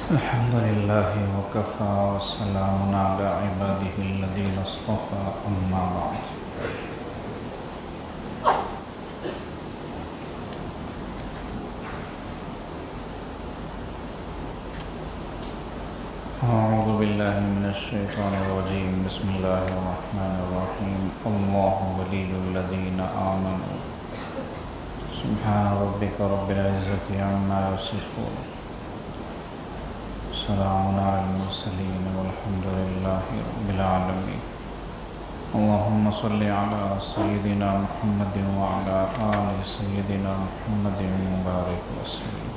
الحمد لله وكفى وسلام على عباده الذين اصطفى أما بعد أعوذ بالله من الشيطان الرجيم بسم الله الرحمن الرحيم الله ولي الذين آمنوا سبحان ربك رب العزة عما يصفون سلام على المرسلين والحمد لله رب العالمين اللهم صل على سيدنا محمد وعلى آل سيدنا محمد مبارك وسلم.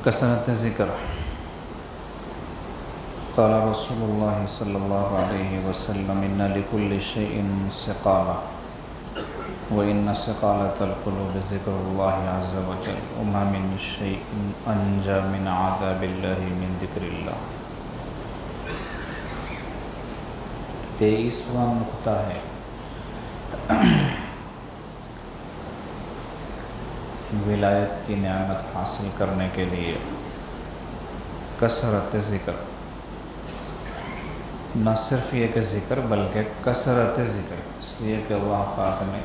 کثرت ذکر. قال رسول اللہ صلی اللہ علیہ وسلم ان لكل شيء سقالة وان سقالة القلوب ذکر اللہ عز وجل وما من شيء انجى من عذاب اللہ من ذکر اللہ. 23واں نقطہ ہے ولایت کی نعمت حاصل کرنے کے لیے کثرت ذکر. نہ صرف یہ کہ ذکر بلکہ کثرت ذکر، اس لیے کہ اللہ پاک نے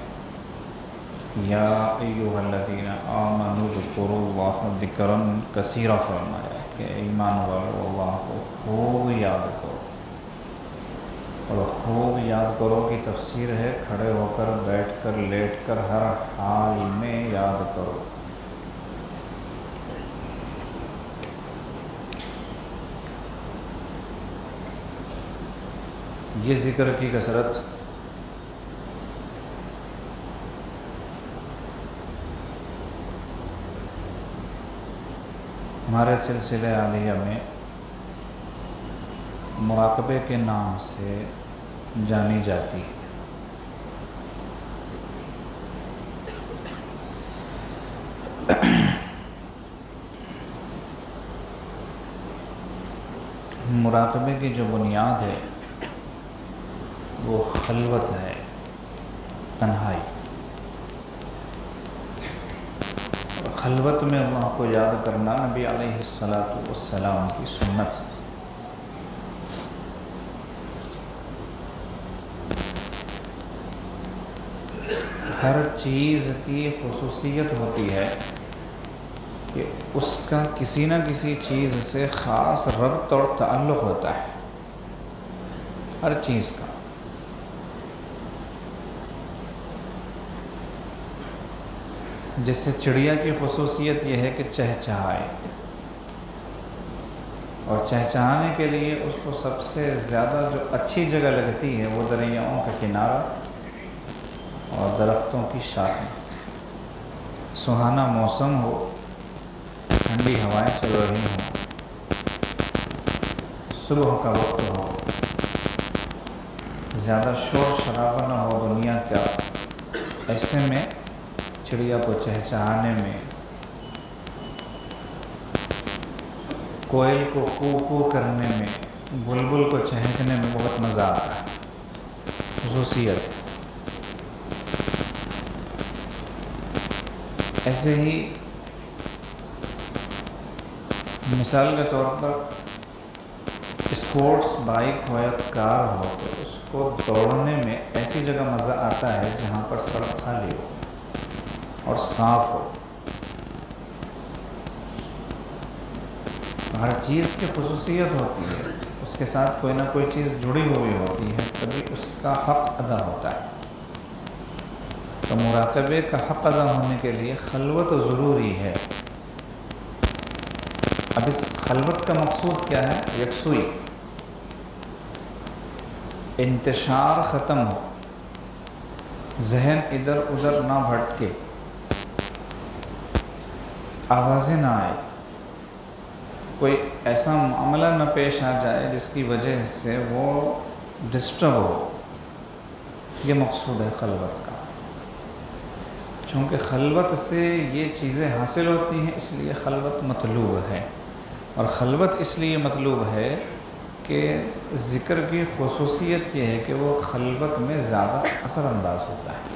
یا ایھا الذین آمنوا اذکروا اللہ ذکرا کثیرا فرمایا کہ ایمان والو اللہ کو خوب یاد کرو. اور خوب یاد کرو کی تفسیر ہے کھڑے ہو کر، بیٹھ کر، لیٹ کر، ہر حال میں یاد کرو. یہ ذکر کی کثرت ہمارے سلسلہ عالیہ میں مراقبے کے نام سے جانی جاتی ہے. مراقبے کی جو بنیاد ہے وہ خلوت ہے، تنہائی. خلوت میں اللہ کو یاد کرنا نبی علیہ السلام کی سنت. ہر چیز کی خصوصیت ہوتی ہے کہ اس کا کسی نہ کسی چیز سے خاص ربط اور تعلق ہوتا ہے، ہر چیز کا. جیسے چڑیا کی خصوصیت یہ ہے کہ چہچہائے، اور چہچہانے کے لیے اس کو سب سے زیادہ جو اچھی جگہ لگتی ہے وہ دریاؤں کا کنارہ اور درختوں کی شاخیں. سہانا موسم ہو، ٹھنڈی ہوائیں چل رہی ہوں، صبح کا وقت ہو، زیادہ شور شرابہ نہ ہو دنیا کا، ایسے میں چڑیا کو چہچہانے میں، کوئل کو کو کو کرنے میں، بلبل کو چہکنے میں بہت مزہ آتا ہے. خصوصیت. ایسے ہی مثال کے طور پر اسپورٹس بائک ہو یا کار ہو تو اس کو دوڑنے میں ایسی جگہ مزہ آتا ہے جہاں پر سڑک خالی ہو اور صاف ہو. ہر چیز کی خصوصیت ہوتی ہے، اس کے ساتھ کوئی نہ کوئی چیز جڑی ہوئی ہوتی ہے، تبھی اس کا حق ادا ہوتا ہے. تو مراقبے کا حق ادا ہونے کے لیے خلوت ضروری ہے. اب اس خلوت کا مقصود کیا ہے؟ یکسوئی، انتشار ختم ہو، ذہن ادھر ادھر نہ بھٹکے، آوازیں نہ آئے، کوئی ایسا معاملہ نہ پیش آ جائے جس کی وجہ سے وہ ڈسٹرب ہو. یہ مقصود ہے خلوت کا. چونکہ خلوت سے یہ چیزیں حاصل ہوتی ہیں، اس لیے خلوت مطلوب ہے. اور خلوت اس لیے مطلوب ہے کہ ذکر کی خصوصیت یہ ہے کہ وہ خلوت میں زیادہ اثر انداز ہوتا ہے۔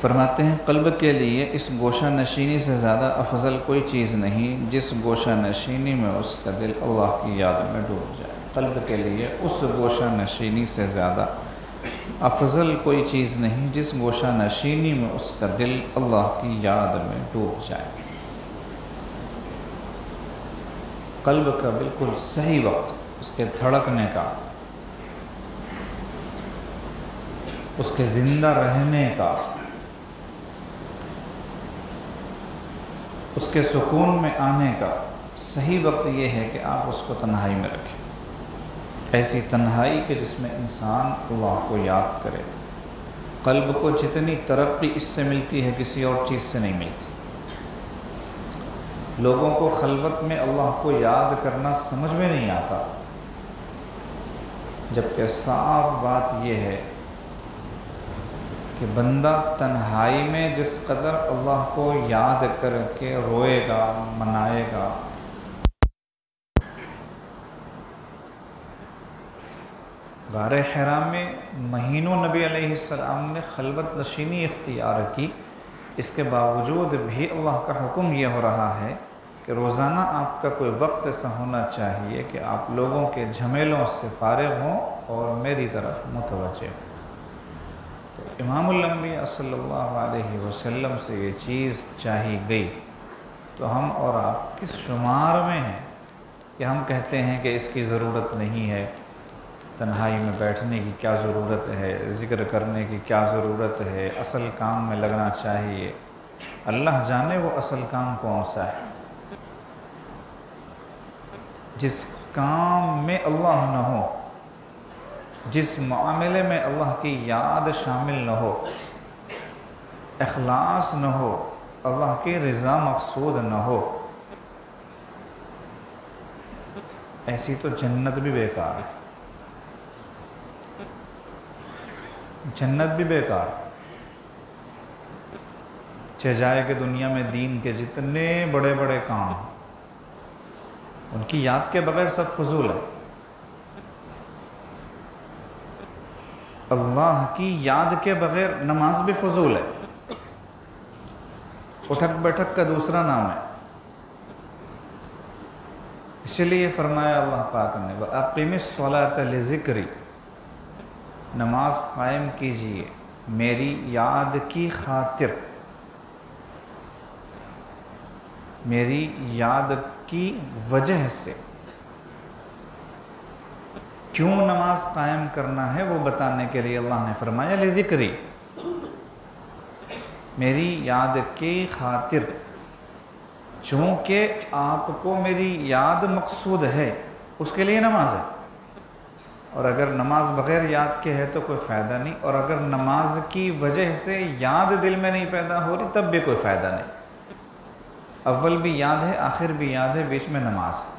فرماتے ہیں قلب کے لیے اس گوشہ نشینی سے زیادہ افضل کوئی چیز نہیں جس گوشہ نشینی میں اس کا دل اللہ کی یاد میں ڈوب جائے۔ قلب کے لیے اس گوشہ نشینی سے زیادہ افضل کوئی چیز نہیں جس گوشہ نشینی میں اس کا دل اللہ کی یاد میں ڈوب جائے۔ قلب کا بالکل صحیح وقت اس کے دھڑکنے کا، اس کے زندہ رہنے کا، اس کے سکون میں آنے کا صحیح وقت یہ ہے کہ آپ اس کو تنہائی میں رکھیں، ایسی تنہائی کہ جس میں انسان اللہ کو یاد کرے۔ قلب کو جتنی ترقی اس سے ملتی ہے کسی اور چیز سے نہیں ملتی۔ لوگوں کو خلوت میں اللہ کو یاد کرنا سمجھ میں نہیں آتا، جبکہ صاف بات یہ ہے کہ بندہ تنہائی میں جس قدر اللہ کو یاد کر کے روئے گا، منائے گا، غار حرا میں مہینوں نبی علیہ السلام نے خلوت نشینی اختیار کی، اس کے باوجود بھی اللہ کا حکم یہ ہو رہا ہے کہ روزانہ آپ کا کوئی وقت ایسا ہونا چاہیے کہ آپ لوگوں کے جھمیلوں سے فارغ ہوں اور میری طرف متوجہ ہوں۔ تو امام الانبیاء صلی اللہ علیہ وسلم سے یہ چیز چاہی گئی، تو ہم اور آپ کس شمار میں ہیں کہ ہم کہتے ہیں کہ اس کی ضرورت نہیں ہے، تنہائی میں بیٹھنے کی کیا ضرورت ہے، ذکر کرنے کی کیا ضرورت ہے، اصل کام میں لگنا چاہیے۔ اللہ جانے وہ اصل کام کون سا ہے۔ جس کام میں اللہ نہ ہو، جس معاملے میں اللہ کی یاد شامل نہ ہو، اخلاص نہ ہو، اللہ کی رضا مقصود نہ ہو، ایسی تو جنت بھی بیکار ہے، جنت بھی بیکار۔ چہ جائے کہ دنیا میں دین کے جتنے بڑے بڑے کام ان کی یاد کے بغیر سب فضول ہے۔ اللہ کی یاد کے بغیر نماز بھی فضول ہے، اٹھک بیٹھک کا دوسرا نام ہے۔ اسی لیے فرمایا اللہ پاک نے وَأَقِمِ الصَّلَاةَ لِذِكْرِي، نماز قائم کیجئے میری یاد کی خاطر، میری یاد کی وجہ سے۔ کیوں نماز قائم کرنا ہے وہ بتانے کے لیے اللہ نے فرمایا لذکری، میری یاد کی خاطر، چونکہ آپ کو میری یاد مقصود ہے اس کے لیے نماز ہے۔ اور اگر نماز بغیر یاد کے ہے تو کوئی فائدہ نہیں، اور اگر نماز کی وجہ سے یاد دل میں نہیں پیدا ہو رہی تب بھی کوئی فائدہ نہیں۔ اول بھی یاد ہے، آخر بھی یاد ہے، بیچ میں نماز ہے۔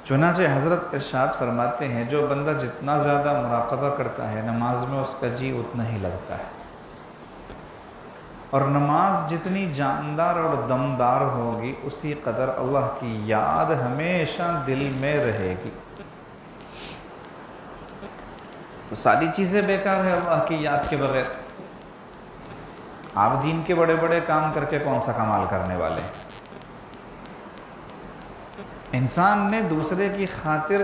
چنانچہ حضرت ارشاد فرماتے ہیں جو بندہ جتنا زیادہ مراقبہ کرتا ہے نماز میں اس کا جی اتنا ہی لگتا ہے، اور نماز جتنی جاندار اور دمدار ہوگی اسی قدر اللہ کی یاد ہمیشہ دل میں رہے گی۔ تو ساری چیزیں بیکار ہے اللہ کی یاد کے بغیر۔ آپ دین کے بڑے بڑے کام کر کے کون سا کمال کرنے والے ہیں؟ انسان نے دوسرے کی خاطر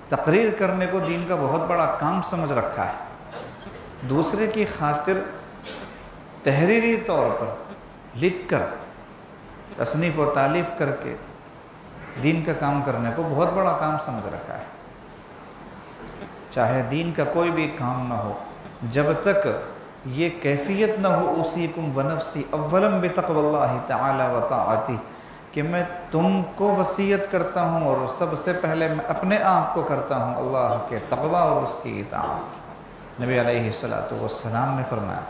تقریر کرنے کو دین کا بہت بڑا کام سمجھ رکھا ہے، دوسرے کی خاطر تحریری طور پر لکھ کر تصنیف و تالیف کر کے دین کا کام کرنے کو بہت بڑا کام سمجھ رکھا ہے۔ چاہے دین کا کوئی بھی کام نہ ہو، جب تک یہ کیفیت نہ ہو اوصیکم ونفسی اولا بتقوی اللہ تعالی و طاعتی، کہ میں تم کو وصیت کرتا ہوں اور سب سے پہلے میں اپنے آپ کو کرتا ہوں اللہ کے تقوی اور اس کی اطاعت۔ نبی علیہ السلام نے فرمایا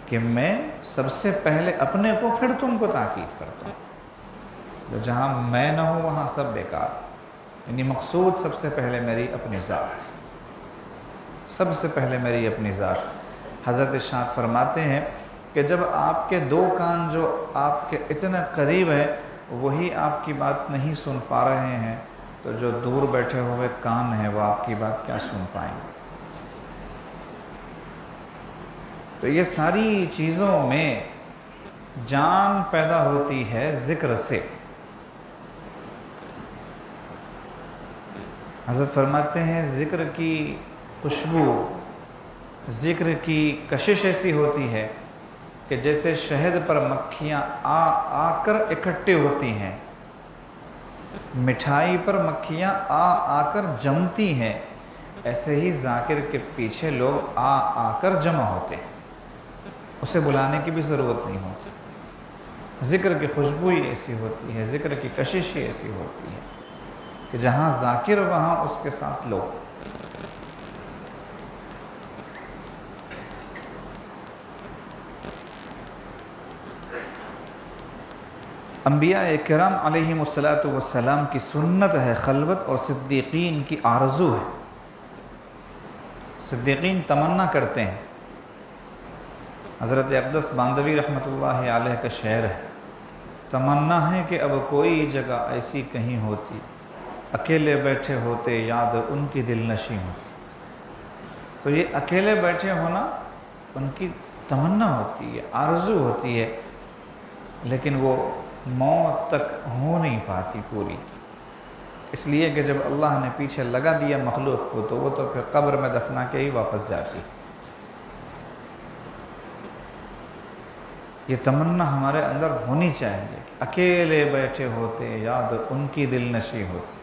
کہ میں سب سے پہلے اپنے کو پھر تم کو تاکید کرتا ہوں۔ جہاں میں نہ ہوں وہاں سب بیکار، یعنی مقصود سب سے پہلے میری اپنی ذات، سب سے پہلے میری اپنی ذات۔ حضرت ارشاد فرماتے ہیں کہ جب آپ کے دو کان جو آپ کے اتنے قریب ہیں وہی آپ کی بات نہیں سن پا رہے ہیں تو جو دور بیٹھے ہوئے کان ہیں وہ آپ کی بات کیا سن پائیں گے؟ تو یہ ساری چیزوں میں جان پیدا ہوتی ہے ذکر سے۔ حضرت فرماتے ہیں ذکر کی خوشبو، ذکر کی کشش ایسی ہوتی ہے کہ جیسے شہد پر مکھیاں آ کر اکٹھے ہوتی ہیں، مٹھائی پر مکھیاں آ کر جمتی ہیں، ایسے ہی ذاکر کے پیچھے لوگ آ کر جمع ہوتے ہیں، اسے بلانے کی بھی ضرورت نہیں ہوتی۔ ذکر کی خوشبو ہی ایسی ہوتی ہے، ذکر کی کشش ہی ایسی ہوتی ہے کہ جہاں ذاکر وہاں اس کے ساتھ لوگ۔ انبیاء کرام علیہم السلام کی سنت ہے خلوت، اور صدیقین کی آرزو ہے۔ صدیقین تمنا کرتے ہیں، حضرت اقدس باندوی رحمۃ اللہ علیہ کا شعر ہے، تمنا ہے کہ اب کوئی جگہ ایسی کہیں ہوتی، اکیلے بیٹھے ہوتے یاد ان کی دل نشیں ہوتی۔ تو یہ اکیلے بیٹھے ہونا ان کی تمنا ہوتی ہے، آرزو ہوتی ہے، لیکن وہ موت تک ہو نہیں پاتی پوری، اس لیے کہ جب اللہ نے پیچھے لگا دیا مخلوق کو تو وہ تو پھر قبر میں دفنا کے ہی واپس جاتی۔ یہ تمنا ہمارے اندر ہونی چاہیے کہ اکیلے بیٹھے ہوتے یاد ان کی دل نشیں ہوتی۔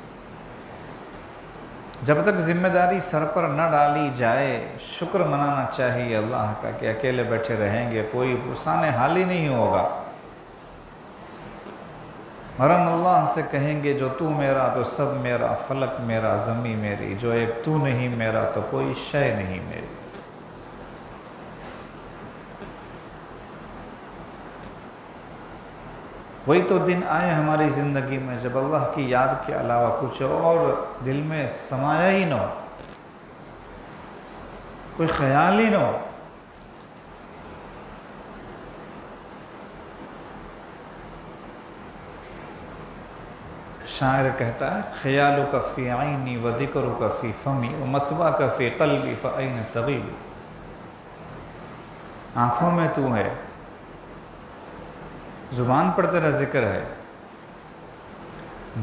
جب تک ذمہ داری سر پر نہ ڈالی جائے شکر منانا چاہیے اللہ کا کہ اکیلے بیٹھے رہیں گے، کوئی پرسان حال ہی نہیں ہوگا۔ مرم اللہ سے کہیں گے جو تو میرا تو سب میرا، فلک میرا زمین میری، جو ایک تو نہیں میرا تو کوئی شے نہیں میری۔ وہی تو دن آئے ہماری زندگی میں جب اللہ کی یاد کے علاوہ کچھ اور دل میں سمایا ہی نہ ہو، کوئی خیال ہی نہ ہو۔ شاعر کہتا ہے خیالک فی عینی و ذکرک فی فمی و مثواک فی قلبی فأین تغیب۔ آنکھوں میں تو ہے، زبان پر تیرا ذکر ہے،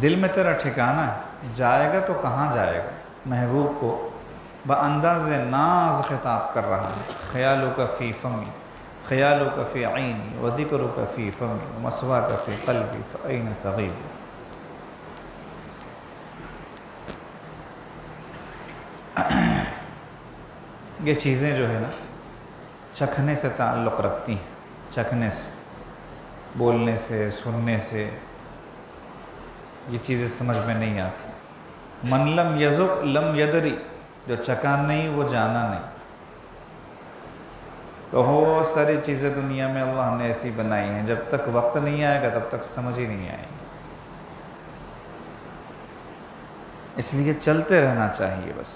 دل میں تیرا ٹھکانہ ہے، جائے گا تو کہاں جائے گا؟ محبوب کو بانداز ناز خطاب کر رہا ہے، خیالک فی فمی، خیالک فی عینی و ذکرک فی فمی و مثواک فی قلبی فأین تغیب۔ یہ چیزیں جو ہے نا چکھنے سے تعلق رکھتی ہیں، چکھنے سے، بولنے سے، سننے سے یہ چیزیں سمجھ میں نہیں آتی۔ من لم یذق لم یدری، جو چکھا نہیں وہ جانا نہیں۔ تو بہت ساری چیزیں دنیا میں اللہ نے ایسی بنائی ہیں جب تک وقت نہیں آئے گا تب تک سمجھ ہی نہیں آئے گی، اس لیے چلتے رہنا چاہیے بس۔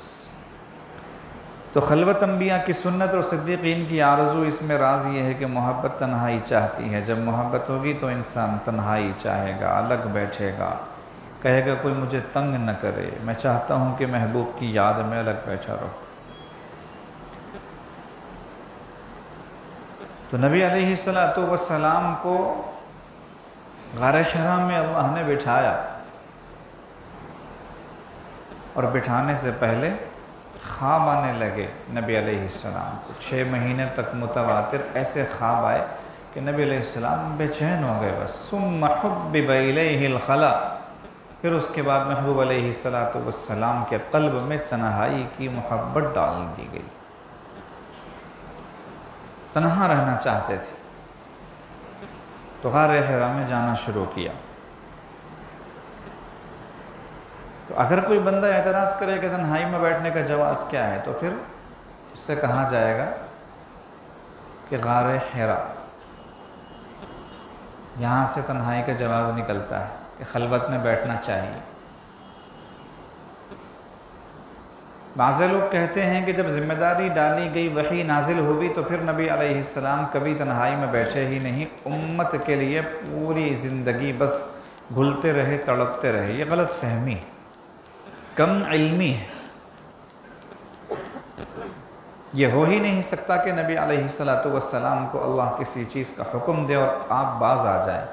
تو خلوت انبیاء کی سنت اور صدیقین کی آرزو، اس میں راز یہ ہے کہ محبت تنہائی چاہتی ہے، جب محبت ہوگی تو انسان تنہائی چاہے گا، الگ بیٹھے گا، کہے گا کوئی مجھے تنگ نہ کرے، میں چاہتا ہوں کہ محبوب کی یاد میں الگ بیٹھا رہوں۔ تو نبی علیہ السلام کو غار حرا میں اللہ نے بٹھایا، اور بٹھانے سے پہلے خواب آنے لگے نبی علیہ السلام کو، 6 مہینے تک متواتر ایسے خواب آئے کہ نبی علیہ السلام بے چین ہو گئے بس۔ ثم حبب الیہ الخلا، پھر اس کے بعد محبوب علیہ السلام کے قلب میں تنہائی کی محبت ڈال دی گئی، تنہا رہنا چاہتے تھے، تو غار حرا میں جانا شروع کیا۔ تو اگر کوئی بندہ اعتراض کرے کہ تنہائی میں بیٹھنے کا جواز کیا ہے، تو پھر اس سے کہا جائے گا کہ غار حرا، یہاں سے تنہائی کا جواز نکلتا ہے کہ خلوت میں بیٹھنا چاہیے۔ بعض لوگ کہتے ہیں کہ جب ذمہ داری ڈالی گئی، وحی نازل ہوئی، تو پھر نبی علیہ السلام کبھی تنہائی میں بیٹھے ہی نہیں، امت کے لیے پوری زندگی بس گھلتے رہے، تڑپتے رہے۔ یہ غلط فہمی ہے، کم علمی ہے۔ یہ ہو ہی نہیں سکتا کہ نبی علیہ السلام کو اللہ کسی چیز کا حکم دے اور آپ باز آ جائیں،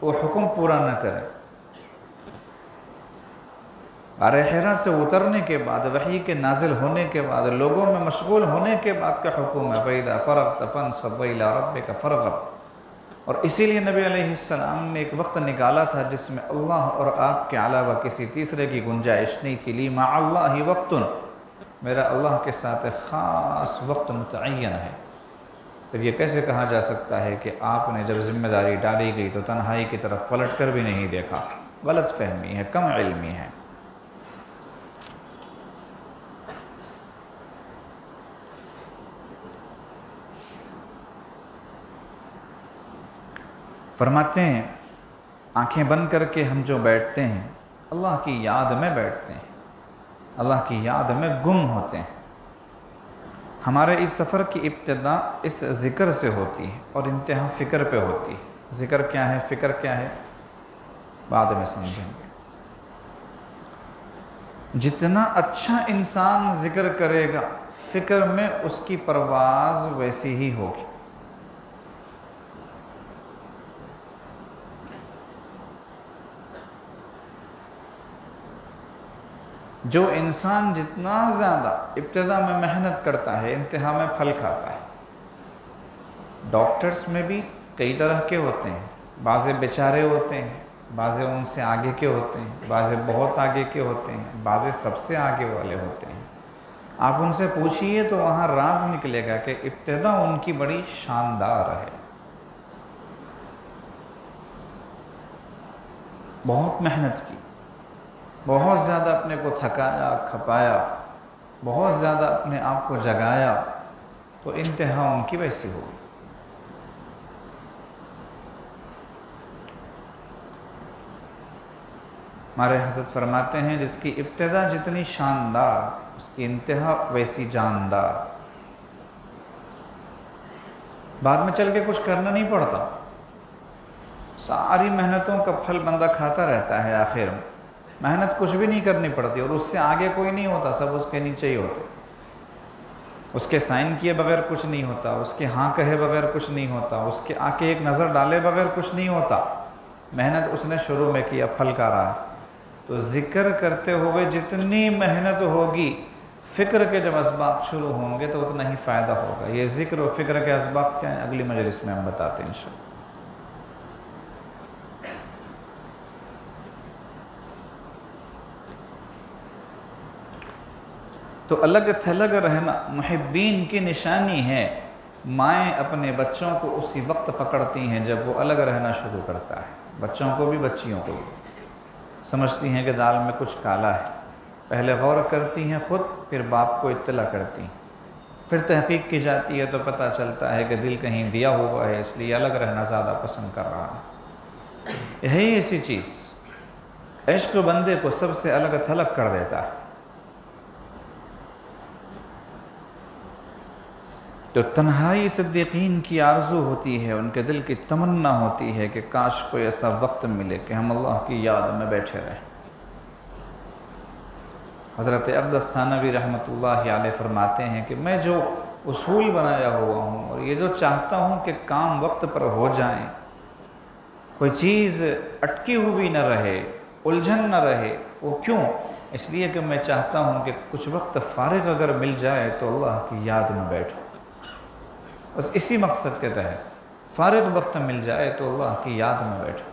وہ حکم پورا نہ کریں۔ غار حرا سے اترنے کے بعد، وحی کے نازل ہونے کے بعد، لوگوں میں مشغول ہونے کے بعد کا حکم ہے، فَإِذَا فَرَغْتَ فَانْصَبْ وَإِلَىٰ رَبِّكَ فَارْغَب۔ اور اسی لیے نبی علیہ السلام نے ایک وقت نکالا تھا جس میں اللہ اور آپ کے علاوہ کسی تیسرے کی گنجائش نہیں تھی۔ لی مع اللہ وقت، میرا اللہ کے ساتھ خاص وقت متعین ہے۔ پھر یہ کیسے کہا جا سکتا ہے کہ آپ نے جب ذمہ داری ڈالی گئی تو تنہائی کی طرف پلٹ کر بھی نہیں دیکھا؟ غلط فہمی ہے، کم علمی ہے۔ فرماتے ہیں آنکھیں بند کر کے ہم جو بیٹھتے ہیں، اللہ کی یاد میں بیٹھتے ہیں، اللہ کی یاد میں گم ہوتے ہیں۔ ہمارے اس سفر کی ابتدا اس ذکر سے ہوتی ہے اور انتہا فکر پہ ہوتی ہے۔ ذکر کیا ہے، فکر کیا ہے، بعد میں سمجھیں گے۔ جتنا اچھا انسان ذکر کرے گا، فکر میں اس کی پرواز ویسی ہی ہوگی۔ جو انسان جتنا زیادہ ابتدا میں محنت کرتا ہے، انتہا میں پھل کھاتا ہے۔ ڈاکٹرز میں بھی کئی طرح کے ہوتے ہیں، بعضے بیچارے ہوتے ہیں، بعضے ان سے آگے کے ہوتے ہیں، بعضے بہت آگے کے ہوتے ہیں، بعضے سب سے آگے والے ہوتے ہیں۔ آپ ان سے پوچھئے تو وہاں راز نکلے گا کہ ابتدا ان کی بڑی شاندار ہے، بہت محنت کی، بہت زیادہ اپنے کو تھکایا کھپایا، بہت زیادہ اپنے آپ کو جگایا، تو انتہا ان کی ویسی ہوگی۔ ہمارے حضرت فرماتے ہیں جس کی ابتدا جتنی شاندار، اس کی انتہا ویسی جاندار۔ بعد میں چل کے کچھ کرنا نہیں پڑتا، ساری محنتوں کا پھل بندہ کھاتا رہتا ہے، آخر میں محنت کچھ بھی نہیں کرنی پڑتی، اور اس سے آگے کوئی نہیں ہوتا، سب اس کے نیچے ہی ہوتے۔ اس کے سائن کیے بغیر کچھ نہیں ہوتا، اس کے ہاں کہے بغیر کچھ نہیں ہوتا، اس کے آ کے ایک نظر ڈالے بغیر کچھ نہیں ہوتا۔ محنت اس نے شروع میں کیا، پھل کا رہا۔ تو ذکر کرتے ہوئے جتنی محنت ہوگی، فکر کے جب اسباب شروع ہوں گے تو اتنا ہی فائدہ ہوگا۔ یہ ذکر و فکر کے اسباب کیا ہیں، اگلی مجلس میں ہم بتاتے ہیں انشاءاللہ۔ تو الگ تھلگ رہنا محبین کی نشانی ہے۔ مائیں اپنے بچوں کو اسی وقت پکڑتی ہیں جب وہ الگ رہنا شروع کرتا ہے، بچوں کو بھی بچیوں کو بھی۔ سمجھتی ہیں کہ دال میں کچھ کالا ہے، پہلے غور کرتی ہیں خود، پھر باپ کو اطلاع کرتی ہیں، پھر تحقیق کی جاتی ہے تو پتہ چلتا ہے کہ دل کہیں دیا ہوا ہے، اس لیے الگ رہنا زیادہ پسند کر رہا ہے۔ یہی ایسی چیز عشق بندے کو سب سے الگ تھلگ کر دیتا ہے۔ تو تنہائی صدیقین کی آرزو ہوتی ہے، ان کے دل کی تمنا ہوتی ہے کہ کاش کوئی ایسا وقت ملے کہ ہم اللہ کی یاد میں بیٹھے رہیں۔ حضرت اقدس تھانوی رحمۃ اللہ علیہ فرماتے ہیں کہ میں جو اصول بنایا ہوا ہوں اور یہ جو چاہتا ہوں کہ کام وقت پر ہو جائیں، کوئی چیز اٹکی ہوئی نہ رہے، الجھن نہ رہے، وہ کیوں؟ اس لیے کہ میں چاہتا ہوں کہ کچھ وقت فارغ اگر مل جائے تو اللہ کی یاد میں بیٹھوں، بس اسی مقصد کے تحت فارغ وقت مل جائے تو اللہ کی یاد میں بیٹھو۔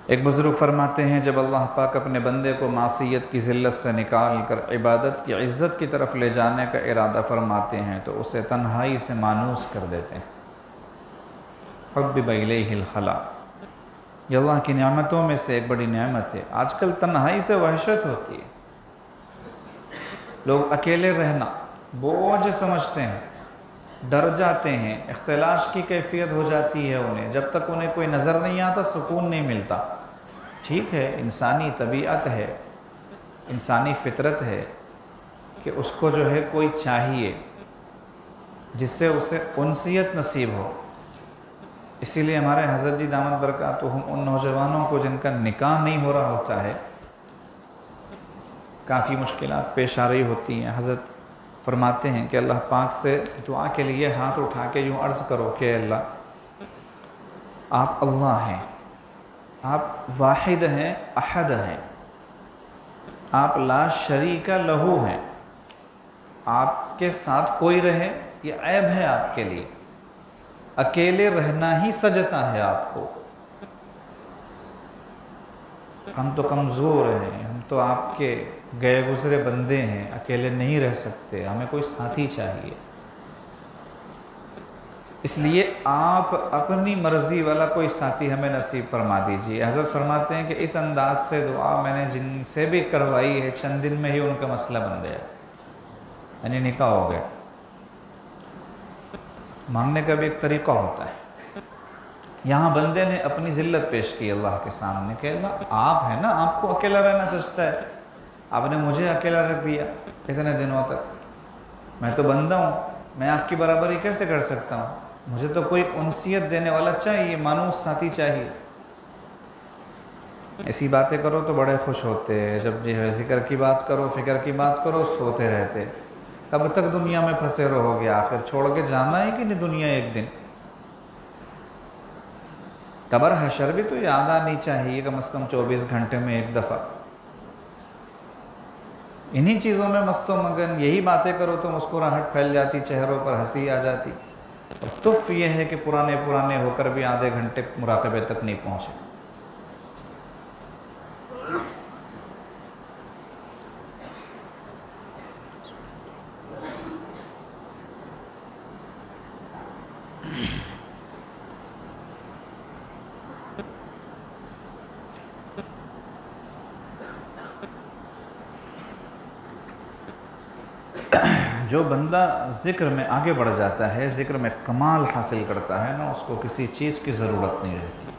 ایک بزرگ فرماتے ہیں جب اللہ پاک اپنے بندے کو معصیت کی ذلت سے نکال کر عبادت کی عزت کی طرف لے جانے کا ارادہ فرماتے ہیں تو اسے تنہائی سے مانوس کر دیتے ہیں۔ حبب الیہ الخلا، یہ اللہ کی نعمتوں میں سے ایک بڑی نعمت ہے۔ آج کل تنہائی سے وحشت ہوتی ہے، لوگ اکیلے رہنا بوجھ سمجھتے ہیں، ڈر جاتے ہیں، اختلاش کی کیفیت ہو جاتی ہے انہیں، جب تک انہیں کوئی نظر نہیں آتا سکون نہیں ملتا۔ ٹھیک ہے، انسانی طبیعت ہے، انسانی فطرت ہے کہ اس کو جو ہے کوئی چاہیے جس سے اسے انسیت نصیب ہو۔ اسی لیے ہمارے حضرت جی دامت برکاتہم ان نوجوانوں کو جن کا نکاح نہیں ہو رہا ہوتا ہے، کافی مشکلات پیش آ رہی ہوتی ہیں، حضرت فرماتے ہیں کہ اللہ پاک سے دعا کے لیے ہاتھ اٹھا کے یوں عرض کرو کہ اللہ آپ اللہ ہیں، آپ واحد ہیں، احد ہیں، آپ لا شریک لہو ہیں، آپ کے ساتھ کوئی رہے یہ عیب ہے آپ کے لیے، اکیلے رہنا ہی سجتا ہے آپ کو، ہم تو کمزور ہیں، ہم تو آپ کے گئے گزرے بندے ہیں، اکیلے نہیں رہ سکتے، ہمیں کوئی ساتھی چاہیے، اس لیے آپ اپنی مرضی والا کوئی ساتھی ہمیں نصیب فرما دیجیے۔ حضرت فرماتے ہیں کہ اس انداز سے دعا میں نے جن سے بھی کروائی ہے چند دن میں ہی ان کا مسئلہ بن گیا، یعنی نکاح ہو گیا۔ مانگنے کا بھی ایک طریقہ ہوتا ہے۔ یہاں بندے نے اپنی ذلت پیش کی اللہ کے سامنے کہ اللہ آپ ہیں نا، آپ کو اکیلا رہنا سجتا ہے، آپ نے مجھے اکیلا رکھ دیا اتنے دنوں تک، میں تو بندہ ہوں، میں آپ کی برابری کیسے کر سکتا ہوں، مجھے تو کوئی انسیت دینے والا چاہیے، مانوس ساتھی چاہیے۔ ایسی باتیں کرو تو بڑے خوش ہوتے ہیں، جب جو ہے ذکر کی بات کرو، فکر کی بات کرو، سوتے رہتے، کب تک دنیا میں پھنسے رہو گے، آخر چھوڑ کے جانا ہے کہ نہیں دنیا ایک دن۔ قبر حشر بھی تو یاد آنی چاہیے کم از کم 24 گھنٹے میں ایک دفعہ۔ انہی چیزوں میں مست و مگن، یہی باتیں کرو تو مسکراہٹ پھیل جاتی، چہروں پر ہنسی آ جاتی، اور تف یہ ہے کہ پرانے ہو کر بھی آدھے گھنٹے مراقبے تک نہیں پہنچے۔ جو بندہ ذکر میں آگے بڑھ جاتا ہے، ذکر میں کمال حاصل کرتا ہے نا، اس کو کسی چیز کی ضرورت نہیں رہتی۔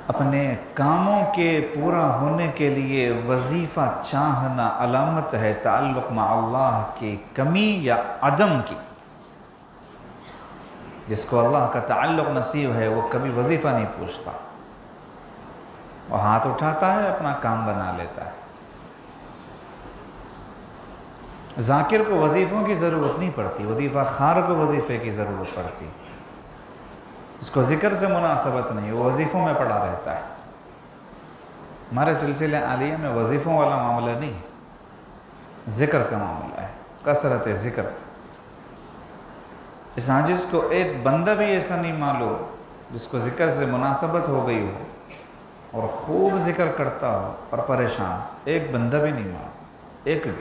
اپنے کاموں کے پورا ہونے کے لیے وظیفہ چاہنا علامت ہے تعلق مع اللہ کی کمی یا عدم کی۔ جس کو اللہ کا تعلق نصیب ہے وہ کبھی وظیفہ نہیں پوچھتا، وہ ہاتھ اٹھاتا ہے، اپنا کام بنا لیتا ہے۔ ذاکر کو وظیفوں کی ضرورت نہیں پڑتی، وظیفہ خار کو وظیفے کی ضرورت پڑتی، اس کو ذکر سے مناسبت نہیں، وہ وظیفوں میں پڑا رہتا ہے۔ ہمارے سلسلہ عالیہ میں وظیفوں والا معاملہ نہیں، ذکر کا معاملہ ہے، کثرت ذکر۔ اس عاجز کو ایک بندہ بھی ایسا نہیں معلوم جس کو ذکر سے مناسبت ہو گئی ہو اور خوب ذکر کرتا ہو اور پریشان، ایک بندہ بھی نہیں معلوم، ایک بھی۔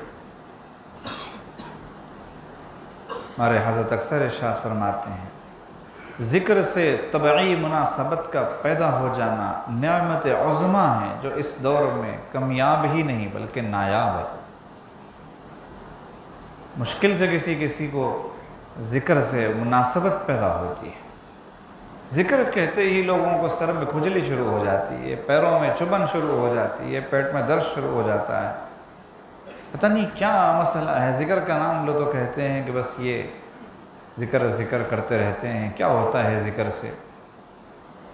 ہمارے حضرت اکثر ارشاد فرماتے ہیں ذکر سے طبعی مناسبت کا پیدا ہو جانا نعمت عظمیٰ ہے، جو اس دور میں کمیاب ہی نہیں بلکہ نایاب ہے۔ مشکل سے کسی کو ذکر سے مناسبت پیدا ہوتی ہے۔ ذکر کہتے ہی لوگوں کو سر میں کھجلی شروع ہو جاتی ہے، پیروں میں چبھن شروع ہو جاتی ہے، پیٹ میں درد شروع ہو جاتا ہے، پتہ نہیں کیا مسئلہ ہے۔ ذکر کا نام لو تو کہتے ہیں کہ بس یہ ذکر کرتے رہتے ہیں، کیا ہوتا ہے ذکر سے؟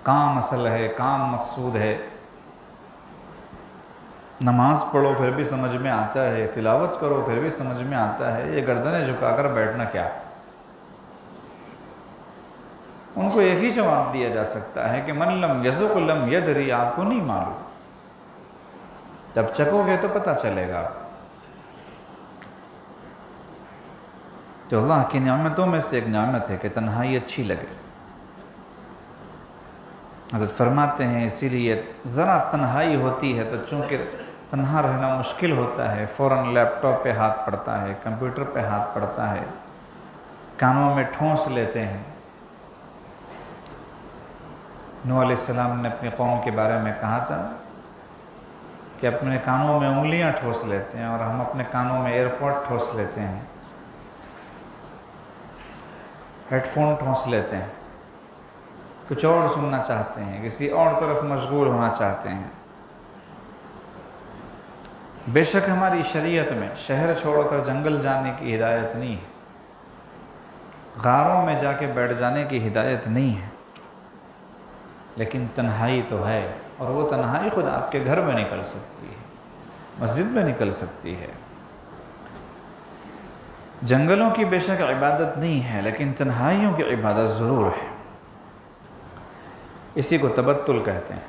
کام اصل ہے، کام مقصود ہے، نماز پڑھو پھر بھی سمجھ میں آتا ہے، تلاوت کرو پھر بھی سمجھ میں آتا ہے، یہ گردنیں جھکا کر بیٹھنا کیا؟ ان کو ایک ہی جواب دیا جا سکتا ہے کہ من لم یذق لم یدری، آپ کو نہیں معلوم، جب چکو گے تو پتہ چلے گا۔ تو اللہ کی نعمتوں میں سے ایک نعمت ہے کہ تنہائی اچھی لگے۔ حضرت فرماتے ہیں اسی لیے ذرا تنہائی ہوتی ہے تو چونکہ تنہا رہنا مشکل ہوتا ہے، فوراً لیپ ٹاپ پہ ہاتھ پڑتا ہے، کمپیوٹر پہ ہاتھ پڑتا ہے، کانوں میں ٹھونس لیتے ہیں۔ نوح علیہ السلام نے اپنی قوم کے بارے میں کہا تھا کہ اپنے کانوں میں انگلیاں ٹھوس لیتے ہیں، اور ہم اپنے کانوں میں ایئرپوڈ ٹھوس لیتے ہیں، ہیڈ فون ٹھونس لیتے ہیں۔ کچھ اور سننا چاہتے ہیں، کسی اور طرف مشغول ہونا چاہتے ہیں۔ بے شک ہماری شریعت میں شہر چھوڑ کر جنگل جانے کی ہدایت نہیں ہے، غاروں میں جا کے بیٹھ جانے کی ہدایت نہیں ہے، لیکن تنہائی تو ہے، اور وہ تنہائی خود آپ کے گھر میں نکل سکتی ہے، مسجد میں نکل سکتی ہے۔ جنگلوں کی بے شک عبادت نہیں ہے، لیکن تنہائیوں کی عبادت ضرور ہے۔ اسی کو تبتل کہتے ہیں،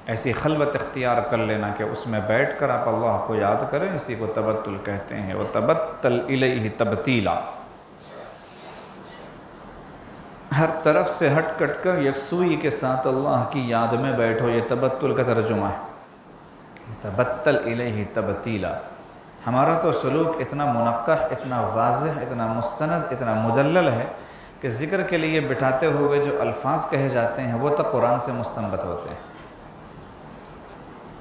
ایسی خلوت اختیار کر لینا کہ اس میں بیٹھ کر آپ اللہ کو یاد کریں، اسی کو تبتل کہتے ہیں۔ وَتَبَتَّلْ إِلَيْهِ تَبْتِيلًا، ہر طرف سے ہٹ کٹ کر یکسوئی کے ساتھ اللہ کی یاد میں بیٹھو، یہ تبتل کا ترجمہ ہے۔ تبتل الیہ تبتیلا، ہمارا تو سلوک اتنا منقح، اتنا واضح، اتنا مستند، اتنا مدلل ہے کہ ذکر کے لیے بٹھاتے ہوئے جو الفاظ کہے جاتے ہیں وہ تو قرآن سے مستنبط ہوتے ہیں۔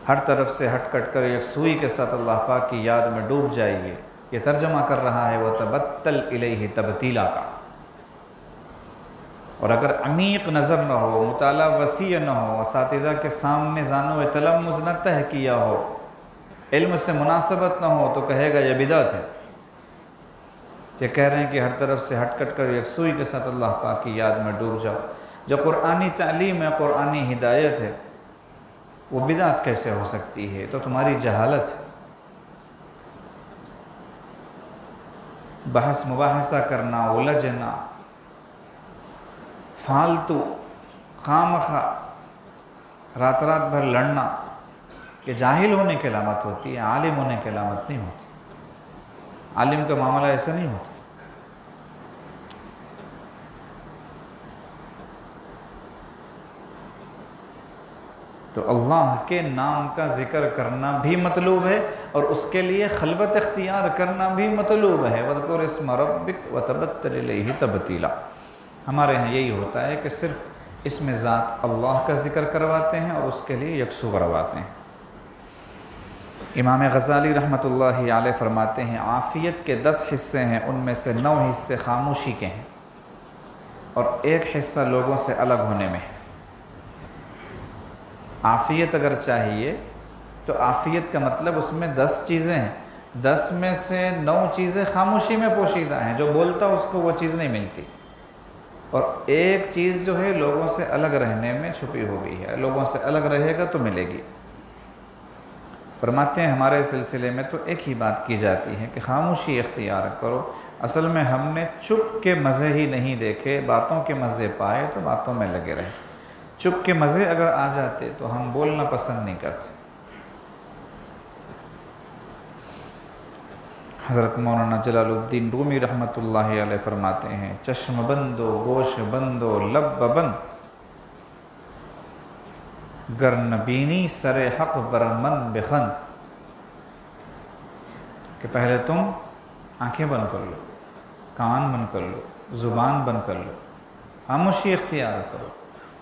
ہر طرف سے ہٹ کٹ کر یکسوئی کے ساتھ اللہ پاک کی یاد میں ڈوب جائیے، یہ ترجمہ کر رہا ہے وہ تبتل الیہ تبتیلا کا۔ اور اگر عمیق نظر نہ ہو، مطالعہ وسیع نہ ہو، اساتذہ کے سامنے زانو تلمذ نہ تہ کیا ہو، علم سے مناسبت نہ ہو، تو کہے گا یہ بدعت ہے۔ یہ کہہ رہے ہیں کہ ہر طرف سے ہٹ کٹ کر یکسوئی کے ساتھ اللہ پاک کی یاد میں ڈوب جاؤ۔ جو قرآنی تعلیم ہے، قرآنی ہدایت ہے، وہ بدعت کیسے ہو سکتی ہے؟ تو تمہاری جہالت ہے۔ بحث مباحثہ کرنا، الجھنا، فالتو خواہ رات رات بھر لڑنا، یہ جاہل ہونے کی علامت ہوتی ہے، عالم ہونے کی علامت نہیں ہوتی۔ عالم کا معاملہ ایسا نہیں ہوتا۔ تو اللہ کے نام کا ذکر کرنا بھی مطلوب ہے، اور اس کے لیے خلوت اختیار کرنا بھی مطلوب ہے۔ وَاذْكُرِ اسْمَ رَبِّكَ وَتَبَتَّلْ إِلَيْهِ تَبْتِيلًا۔ ہمارے ہاں یہی ہوتا ہے کہ صرف اسم ذات اللہ کا ذکر کرواتے ہیں اور اس کے لیے یکسو کرواتے ہیں۔ امام غزالی رحمۃ اللہ علیہ فرماتے ہیں عافیت کے 10 حصے ہیں، ان میں سے 9 حصے خاموشی کے ہیں اور 1 حصہ لوگوں سے الگ ہونے میں ہے۔ عافیت اگر چاہیے تو عافیت کا مطلب اس میں 10 چیزیں ہیں، 10 میں سے 9 چیزیں خاموشی میں پوشیدہ ہیں، جو بولتا اس کو وہ چیز نہیں ملتی، اور 1 چیز جو ہے لوگوں سے الگ رہنے میں چھپی ہوئی ہے، لوگوں سے الگ رہے گا تو ملے گی۔ فرماتے ہیں ہمارے سلسلے میں تو ایک ہی بات کی جاتی ہے کہ خاموشی اختیار کرو۔ اصل میں ہم نے چپ کے مزے ہی نہیں دیکھے، باتوں کے مزے پائے تو باتوں میں لگے رہے۔ چپ کے مزے اگر آ جاتے تو ہم بولنا پسند نہیں کرتے۔ حضرت مولانا جلال الدین رومی رحمۃ اللہ علیہ فرماتے ہیں چشم بندو گوش بندو لب بند، گر نبینی سر حق برمن بخند، کہ پہلے تم آنکھیں بند کر لو، کان بند کر لو، زبان بند کر لو، خاموشی اختیار کرو،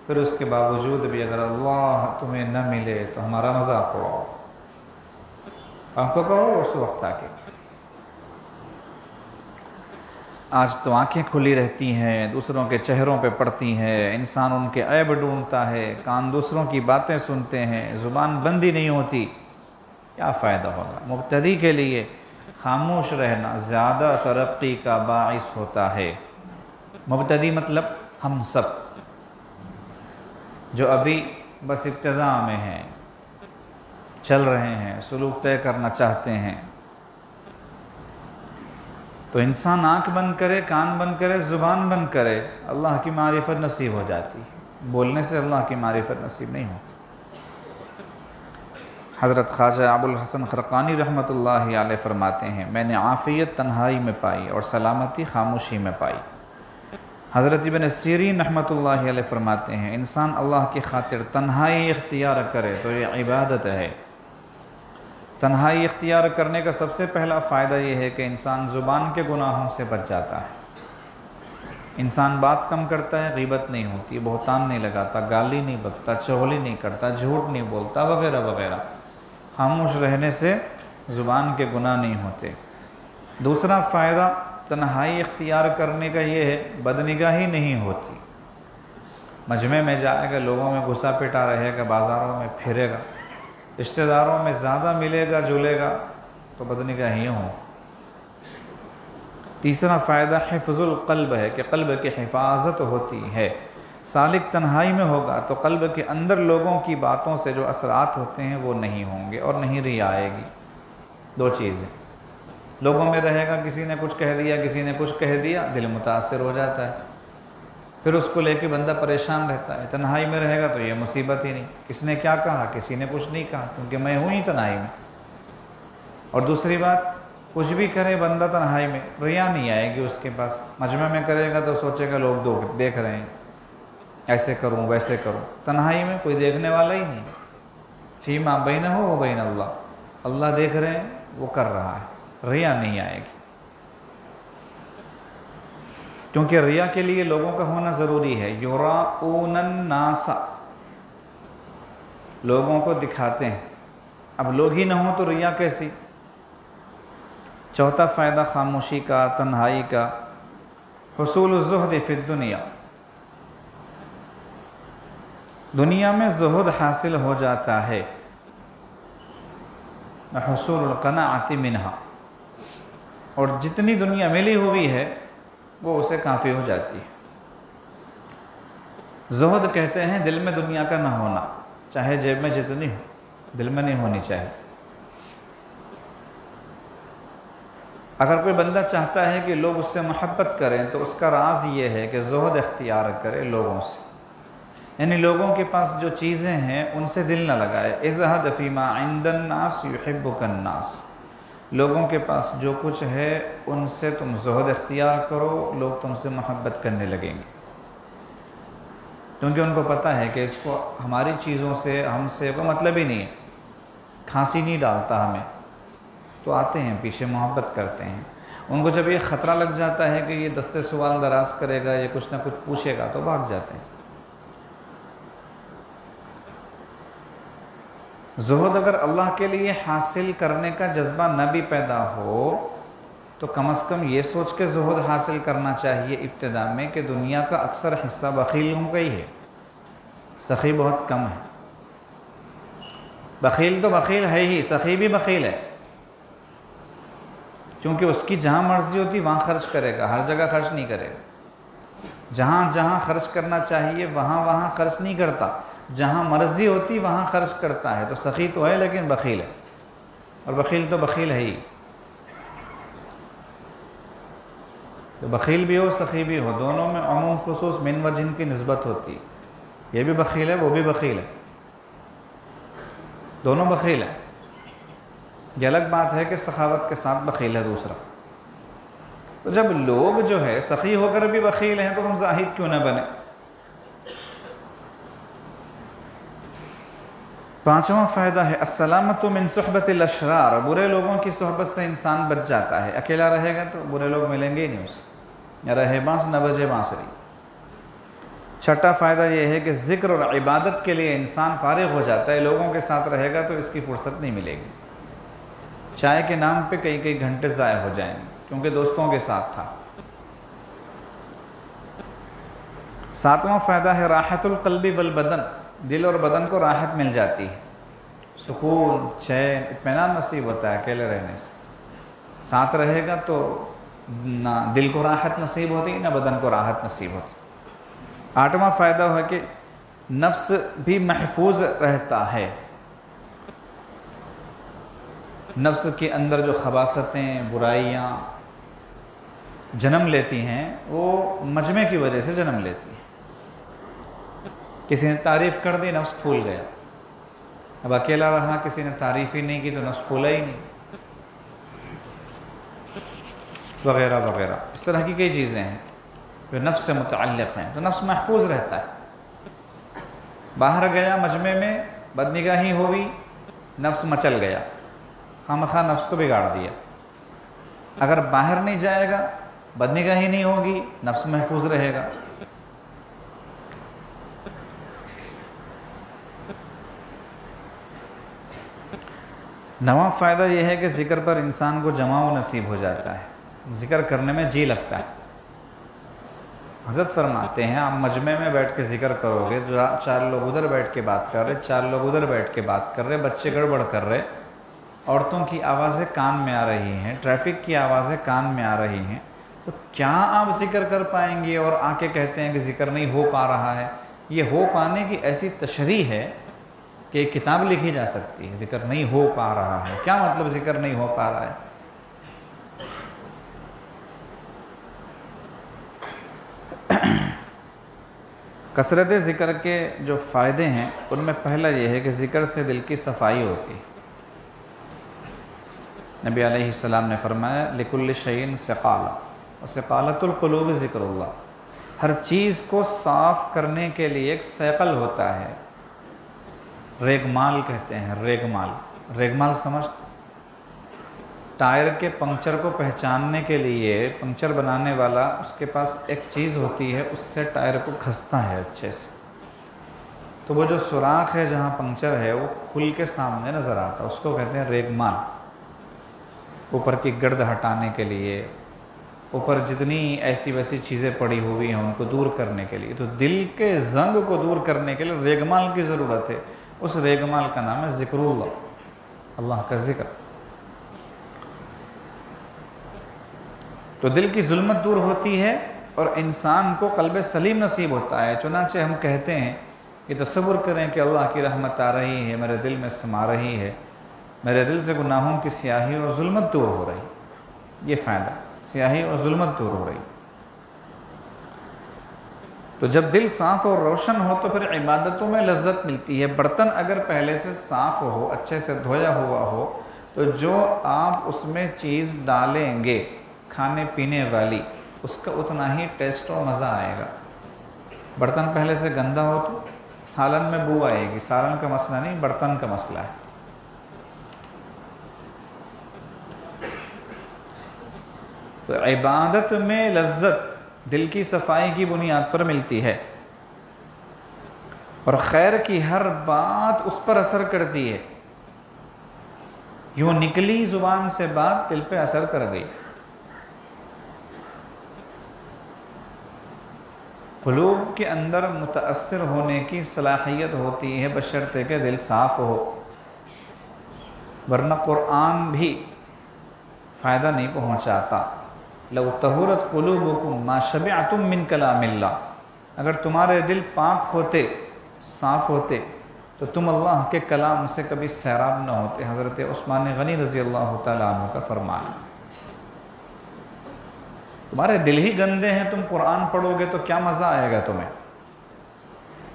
پھر اس کے باوجود بھی اگر اللہ تمہیں نہ ملے تو ہمارا مذاق اڑاؤ، آپ کو کہو اس وقت آ کے۔ آج تو آنکھیں کھلی رہتی ہیں، دوسروں کے چہروں پہ پڑتی ہیں، انسان ان کے عیب ڈھونڈتا ہے، کان دوسروں کی باتیں سنتے ہیں، زبان بندی نہیں ہوتی، کیا فائدہ ہوگا؟ مبتدی کے لیے خاموش رہنا زیادہ ترقی کا باعث ہوتا ہے۔ مبتدی مطلب ہم سب جو ابھی بس ابتداء میں ہیں، چل رہے ہیں، سلوک طے کرنا چاہتے ہیں، تو انسان آنکھ بند کرے، کان بند کرے، زبان بند کرے، اللہ کی معرفت نصیب ہو جاتی ہے۔ بولنے سے اللہ کی معرفت نصیب نہیں ہوتی۔ حضرت خواجہ ابوالحسن خرقانی رحمۃ اللہ علیہ فرماتے ہیں میں نے عافیت تنہائی میں پائی اور سلامتی خاموشی میں پائی۔ حضرت ابن سیرین رحمۃ اللہ علیہ فرماتے ہیں انسان اللہ کی خاطر تنہائی اختیار کرے تو یہ عبادت ہے۔ تنہائی اختیار کرنے کا سب سے پہلا فائدہ یہ ہے کہ انسان زبان کے گناہوں سے بچ جاتا ہے۔ انسان بات کم کرتا ہے، غیبت نہیں ہوتی، بہتان نہیں لگاتا، گالی نہیں بکتا، چغلی نہیں کرتا، جھوٹ نہیں بولتا، وغیرہ وغیرہ۔ خاموش رہنے سے زبان کے گناہ نہیں ہوتے۔ دوسرا فائدہ تنہائی اختیار کرنے کا یہ ہے بدنگاہی نہیں ہوتی۔ مجمع میں جائے گا، لوگوں میں گھسا پٹا رہے گا، بازاروں میں پھرے گا، رشتہ داروں میں زیادہ ملے گا جلے گا تو بدنگاہی ہوں۔ تیسرا فائدہ حفظ القلب ہے کہ قلب کی حفاظت ہوتی ہے۔ سالک تنہائی میں ہوگا تو قلب کے اندر لوگوں کی باتوں سے جو اثرات ہوتے ہیں وہ نہیں ہوں گے اور نہیں ریا آئے گی۔ دو چیزیں، لوگوں میں رہے گا، کسی نے کچھ کہہ دیا، کسی نے کچھ کہہ دیا، دل متاثر ہو جاتا ہے، پھر اس کو لے کے بندہ پریشان رہتا ہے۔ تنہائی میں رہے گا تو یہ مصیبت ہی نہیں، کس نے کیا کہا، کسی نے کچھ نہیں کہا، کیونکہ میں ہوں ہی تنہائی میں۔ اور دوسری بات، کچھ بھی کرے بندہ تنہائی میں، ریا نہیں آئے گی اس کے پاس۔ مجمع میں کرے گا تو سوچے گا لوگ دیکھ رہے ہیں، ایسے کروں ویسے کروں۔ تنہائی میں کوئی دیکھنے والا ہی نہیں، فیما بینہ و بین اللہ، اللہ دیکھ رہے ہیں، وہ کر رہا ہے، ریا نہیں آئے گی۔ کیونکہ ریا کے لیے لوگوں کا ہونا ضروری ہے۔ یراؤن الناس، لوگوں کو دکھاتے ہیں، اب لوگ ہی نہ ہوں تو ریا کیسی؟ چوتھا فائدہ خاموشی کا، تنہائی کا، حصول الزہد فی الدنیا، دنیا میں زہد حاصل ہو جاتا ہے، حصول القناعۃ منہا، اور جتنی دنیا ملی ہوئی ہے وہ اسے کافی ہو جاتی ہے۔ زہد کہتے ہیں دل میں دنیا کا نہ ہونا، چاہے جیب میں جتنی ہو، دل میں نہیں ہونی چاہیے۔ اگر کوئی بندہ چاہتا ہے کہ لوگ اس سے محبت کریں تو اس کا راز یہ ہے کہ زہد اختیار کرے لوگوں سے، یعنی لوگوں کے پاس جو چیزیں ہیں ان سے دل نہ لگائے۔ ازہد فیما عند الناس یحبک الناس، لوگوں کے پاس جو کچھ ہے ان سے تم زہد اختیار کرو، لوگ تم سے محبت کرنے لگیں گے، کیونکہ ان کو پتہ ہے کہ اس کو ہماری چیزوں سے، ہم سے کوئی مطلب ہی نہیں ہے، کھانسی نہیں ڈالتا ہمیں، تو آتے ہیں پیچھے محبت کرتے ہیں۔ ان کو جب یہ خطرہ لگ جاتا ہے کہ یہ دستے سوال دراز کرے گا، یہ کچھ نہ کچھ پوچھے گا، تو بھاگ جاتے ہیں۔ زہد اگر اللہ کے لیے حاصل کرنے کا جذبہ نہ بھی پیدا ہو تو کم از کم یہ سوچ کے زہد حاصل کرنا چاہیے ابتدا میں کہ دنیا کا اکثر حصہ بخیلوں کا ہی ہے، سخی بہت کم ہے۔ بخیل تو بخیل ہے ہی، سخی بھی بخیل ہے، کیونکہ اس کی جہاں مرضی ہوتی وہاں خرچ کرے گا، ہر جگہ خرچ نہیں کرے گا۔ جہاں جہاں خرچ کرنا چاہیے وہاں وہاں خرچ نہیں کرتا، جہاں مرضی ہوتی وہاں خرچ کرتا ہے۔ تو سخی تو ہے لیکن بخیل ہے، اور بخیل تو بخیل ہے ہی۔ تو بخیل بھی ہو سخی بھی ہو، دونوں میں عموم خصوص من و جن کی نسبت ہوتی ہے، یہ بھی بخیل ہے وہ بھی بخیل ہے، دونوں بخیل ہیں۔ یہ الگ بات ہے کہ سخاوت کے ساتھ بخیل ہے دوسرا۔ تو جب لوگ جو ہے سخی ہو کر بھی بخیل ہیں تو ہم زاہد کیوں نہ بنے؟ پانچواں فائدہ ہے السلامۃ من صحبت الاشرار، برے لوگوں کی صحبت سے انسان بچ جاتا ہے۔ اکیلا رہے گا تو برے لوگ ملیں گے ہی نہیں اسے، یا رہے بانس نہ بجے بانسری۔ چھٹا فائدہ یہ ہے کہ ذکر اور عبادت کے لیے انسان فارغ ہو جاتا ہے، لوگوں کے ساتھ رہے گا تو اس کی فرصت نہیں ملے گی، چائے کے نام پہ کئی کئی گھنٹے ضائع ہو جائیں گے کیونکہ دوستوں کے ساتھ تھا۔ ساتواں فائدہ ہے راحت القلب والبدن، دل اور بدن کو راحت مل جاتی ہے، سکون، چین، اطمینان نصیب ہوتا ہے اکیلے رہنے سے۔ ساتھ رہے گا تو نہ دل کو راحت نصیب ہوتی نہ بدن کو راحت نصیب ہوتی۔ آٹھواں فائدہ ہے کہ نفس بھی محفوظ رہتا ہے، نفس کے اندر جو خباثتیں، برائیاں جنم لیتی ہیں وہ مجمع کی وجہ سے جنم لیتی ہیں۔ کسی نے تعریف کر دی، نفس پھول گیا، اب اکیلا رہا، کسی نے تعریف ہی نہیں کی تو نفس پھولا ہی نہیں، وغیرہ وغیرہ۔ اس طرح کی کئی چیزیں ہیں جو نفس سے متعلق ہیں، تو نفس محفوظ رہتا ہے۔ باہر گیا مجمع میں، بدنگاہی ہوئی، نفس مچل گیا، خامخواہ نفس کو بگاڑ دیا۔ اگر باہر نہیں جائے گا، بدنگاہی نہیں ہوگی، نفس محفوظ رہے گا۔ نواں فائدہ یہ ہے کہ ذکر پر انسان کو جماؤ نصیب ہو جاتا ہے، ذکر کرنے میں جی لگتا ہے، حضرت فرماتے ہیں آپ مجمع میں بیٹھ کے ذکر کرو گے تو 4 لوگ ادھر بیٹھ کے بات کر رہے، 4 لوگ ادھر بیٹھ کے بات کر رہے، بچے گڑبڑ کر رہے، عورتوں کی آوازیں کان میں آ رہی ہیں، ٹریفک کی آوازیں کان میں آ رہی ہیں، تو کیا آپ ذکر کر پائیں گے؟ اور آ کے کہتے ہیں کہ ذکر نہیں ہو پا رہا ہے۔ یہ ہو پانے کی ایسی تشریح ہے کہ ایک کتاب لکھی جا سکتی ہے، ذکر نہیں ہو پا رہا ہے۔ کیا مطلب ذکر نہیں ہو پا رہا ہے؟ کثرت ذکر کے جو فائدے ہیں ان میں پہلا یہ ہے کہ ذکر سے دل کی صفائی ہوتی ہے۔ نبی علیہ السلام نے فرمایا لِكُلِّ شَيْءٍ سِقَالَةٌ وَسِقَالَةُ الْقُلُوبِ ذِكْرُ اللَّهِ، ہر چیز کو صاف کرنے کے لیے ایک سیقل ہوتا ہے، ریگمال کہتے ہیں، ریگمال سمجھتے؟ ٹائر کے پنکچر کو پہچاننے کے لیے پنکچر بنانے والا اس کے پاس ایک چیز ہوتی ہے، اس سے ٹائر کو گھستا ہے اچھے سے، تو وہ جو سوراخ ہے جہاں پنکچر ہے وہ کھل کے سامنے نظر آتا ہے، اس کو کہتے ہیں ریگمال۔ اوپر کی گرد ہٹانے کے لیے، اوپر جتنی ایسی ویسی چیزیں پڑی ہوئی ہیں ان کو دور کرنے کے لیے، تو دل کے زنگ کو دور کرنے کے لیے ریگمال کی ضرورت ہے۔ اس ریگمال کا نام ہے ذکر اللہ، اللہ کا ذکر۔ تو دل کی ظلمت دور ہوتی ہے اور انسان کو قلب سلیم نصیب ہوتا ہے۔ چنانچہ ہم کہتے ہیں کہ تصور کریں کہ اللہ کی رحمت آ رہی ہے، میرے دل میں سما رہی ہے، میرے دل سے گناہوں کی سیاہی اور ظلمت دور ہو رہی، یہ فائدہ، سیاہی اور ظلمت دور ہو رہی۔ تو جب دل صاف اور روشن ہو تو پھر عبادتوں میں لذت ملتی ہے۔ برتن اگر پہلے سے صاف ہو، اچھے سے دھویا ہوا ہو، تو جو آپ اس میں چیز ڈالیں گے کھانے پینے والی، اس کا اتنا ہی ٹیسٹ اور مزہ آئے گا۔ برتن پہلے سے گندا ہو تو سالن میں بو آئے گی، سالن کا مسئلہ نہیں، برتن کا مسئلہ ہے۔ تو عبادت میں لذت دل کی صفائی کی بنیاد پر ملتی ہے، اور خیر کی ہر بات اس پر اثر کرتی ہے۔ یوں نکلی زبان سے بات دل پہ اثر کر گئی۔ قلوب کے اندر متاثر ہونے کی صلاحیت ہوتی ہے بشرطے کہ دل صاف ہو، ورنہ قرآن بھی فائدہ نہیں پہنچاتا۔ لو طہرت قلوبکم ما شبعتم من کلام اللہ، اگر تمہارے دل پاک ہوتے، صاف ہوتے، تو تم اللہ کے کلام سے کبھی سیراب نہ ہوتے۔ حضرت عثمان غنی رضی اللہ تعالیٰ عنہ کا فرمان ہے، تمہارے دل ہی گندے ہیں، تم قرآن پڑھو گے تو کیا مزہ آئے گا تمہیں؟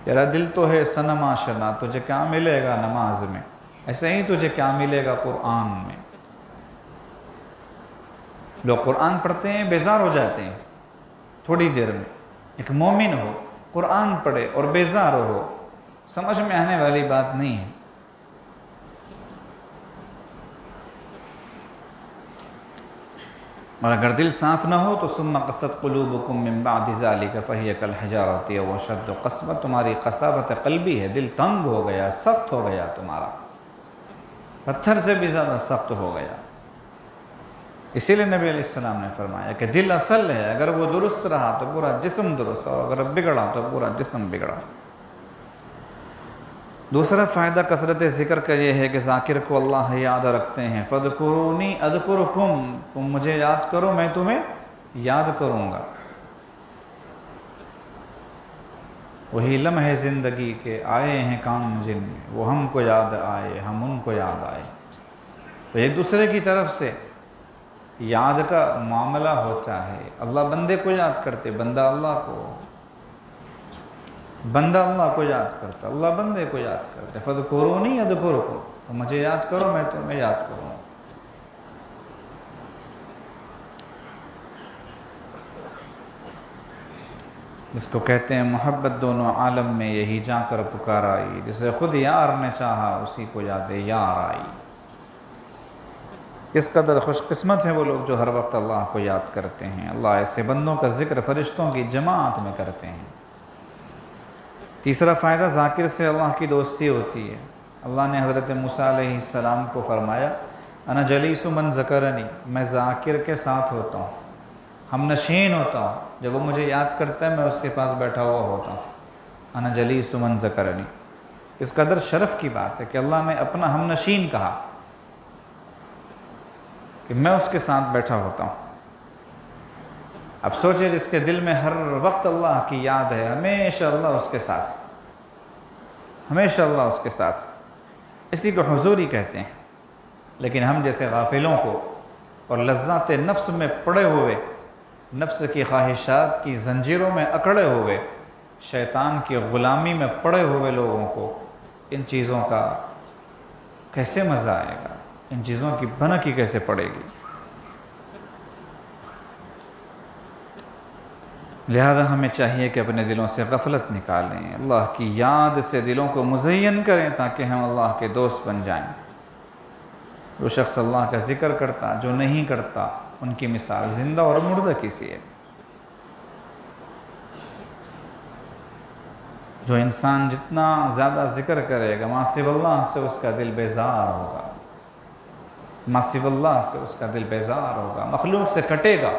تیرا دل تو ہے صنم آشنا، تجھے کیا ملے گا نماز میں، ایسے ہی تجھے کیا ملے گا قرآن میں۔ لوگ قرآن پڑھتے ہیں بیزار ہو جاتے ہیں تھوڑی دیر میں۔ ایک مومن ہو، قرآن پڑھے اور بیزار ہو، سمجھ میں آنے والی بات نہیں ہے۔ اور اگر دل صاف نہ ہو تو ثم قست قلوبکم من بعد ذلک فہی کالحجارۃ او اشد قسوۃ، تمہاری قساوت قلبی ہے، دل تنگ ہو گیا، سخت ہو گیا، تمہارا پتھر سے بھی زیادہ سخت ہو گیا۔ اسی لیے نبی علیہ السلام نے فرمایا کہ دل اصل ہے، اگر وہ درست رہا تو پورا جسم درست، اور اگر بگڑا تو پورا جسم بگڑا۔ دوسرا فائدہ کثرت ذکر کا یہ ہے کہ ذاکر کو اللہ یاد رکھتے ہیں۔ فَاذْكُرُونِي أَذْكُرْكُمْ، تم مجھے یاد کرو میں تمہیں یاد کروں گا۔ وہی لمحے زندگی کے آئے ہیں کام جن میں، وہ ہم کو یاد آئے، ہم ان کو یاد آئے۔ تو ایک دوسرے کی طرف سے یاد کا معاملہ ہوتا ہے، اللہ بندے کو یاد کرتے، بندہ اللہ کو یاد کرتا، اللہ بندے کو یاد کرتے۔ فَاذْكُرُونِي أَذْكُرْكُمْ، تو مجھے یاد کرو میں تمہیں یاد کروں۔ جس کو کہتے ہیں محبت دونوں عالم میں یہی جا کر پکار آئی، جسے خود یار نے چاہا اسی کو یاد یار آئی۔ کس قدر خوش قسمت ہیں وہ لوگ جو ہر وقت اللہ کو یاد کرتے ہیں۔ اللہ ایسے بندوں کا ذکر فرشتوں کی جماعت میں کرتے ہیں۔ تیسرا فائدہ، ذاکر سے اللہ کی دوستی ہوتی ہے۔ اللہ نے حضرت موسیٰ علیہ السلام کو فرمایا انا جلیس من ذکرنی، میں ذاکر کے ساتھ ہوتا ہوں۔ ہم نشین ہوتا ہوں، جب وہ مجھے یاد کرتا ہے میں اس کے پاس بیٹھا ہوا ہوتا ہوں۔ انا جلیس من ذکرنی، اس قدر شرف کی بات ہے کہ اللہ نے اپنا ہم نشین کہا کہ میں اس کے ساتھ بیٹھا ہوتا ہوں۔ اب سوچے جس کے دل میں ہر وقت اللہ کی یاد ہے، ہمیشہ اللہ اس کے ساتھ، ہمیشہ اللہ اس کے ساتھ، اسی کو حضوری کہتے ہیں۔ لیکن ہم جیسے غافلوں کو اور لذات نفس میں پڑے ہوئے، نفس کی خواہشات کی زنجیروں میں اکڑے ہوئے، شیطان کی غلامی میں پڑے ہوئے لوگوں کو ان چیزوں کا کیسے مزہ آئے گا، ان چیزوں کی بھنک ہی کیسے پڑے گی۔ لہذا ہمیں چاہیے کہ اپنے دلوں سے غفلت نکالیں، اللہ کی یاد سے دلوں کو مزین کریں تاکہ ہم اللہ کے دوست بن جائیں۔ جو شخص اللہ کا ذکر کرتا، جو نہیں کرتا، ان کی مثال زندہ اور مردہ کسی ہے۔ جو انسان جتنا زیادہ ذکر کرے گا، ماں سوى اللہ سے اس کا دل بیزار ہوگا، ماں سوى اللہ سے اس کا دل بیزار ہوگا، مخلوق سے کٹے گا۔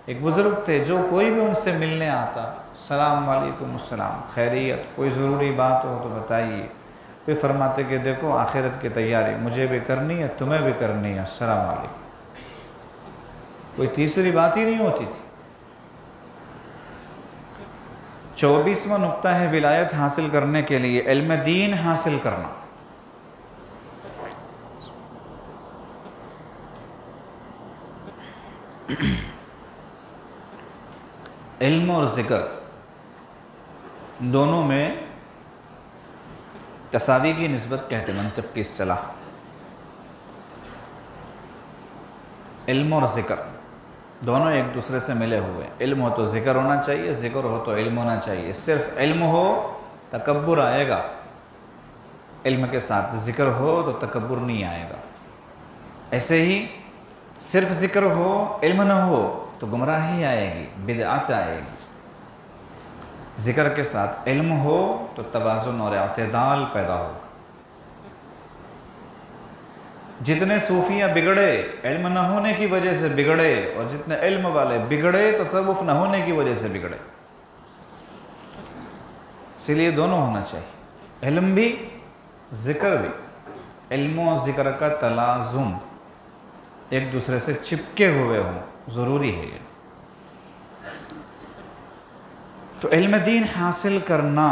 ایک بزرگ تھے جو کوئی بھی ان سے ملنے آتا، السلام علیکم، السلام، خیریت، کوئی ضروری بات ہو تو بتائیے۔ پھر فرماتے کہ دیکھو آخرت کی تیاری مجھے بھی کرنی ہے، تمہیں بھی کرنی ہے، السلام علیکم۔ کوئی تیسری بات ہی نہیں ہوتی تھی۔ 24واں نقطہ ہے ولایت حاصل کرنے کے لیے علم دین حاصل کرنا۔ علم اور ذکر دونوں میں تساوی کی نسبت کہتے ہیں، منطق کی اصطلاح۔ علم اور ذکر دونوں ایک دوسرے سے ملے ہوئے ہیں۔ علم ہو تو ذکر ہونا چاہیے، ذکر ہو تو علم ہونا چاہیے۔ صرف علم ہو تکبر آئے گا، علم کے ساتھ ذکر ہو تو تکبر نہیں آئے گا۔ ایسے ہی صرف ذکر ہو علم نہ ہو تو گمراہی آئے گی، بدعت آئے گی۔ ذکر کے ساتھ علم ہو تو توازن اور اعتدال پیدا ہوگا۔ جتنے صوفیہ بگڑے علم نہ ہونے کی وجہ سے بگڑے، اور جتنے علم والے بگڑے تصوف نہ ہونے کی وجہ سے بگڑے۔ اسی لیے دونوں ہونا چاہیے، علم بھی ذکر بھی۔ علم و ذکر کا تلازم ایک دوسرے سے چپکے ہوئے ہوں، ضروری ہے یہ۔ تو علم دین حاصل کرنا،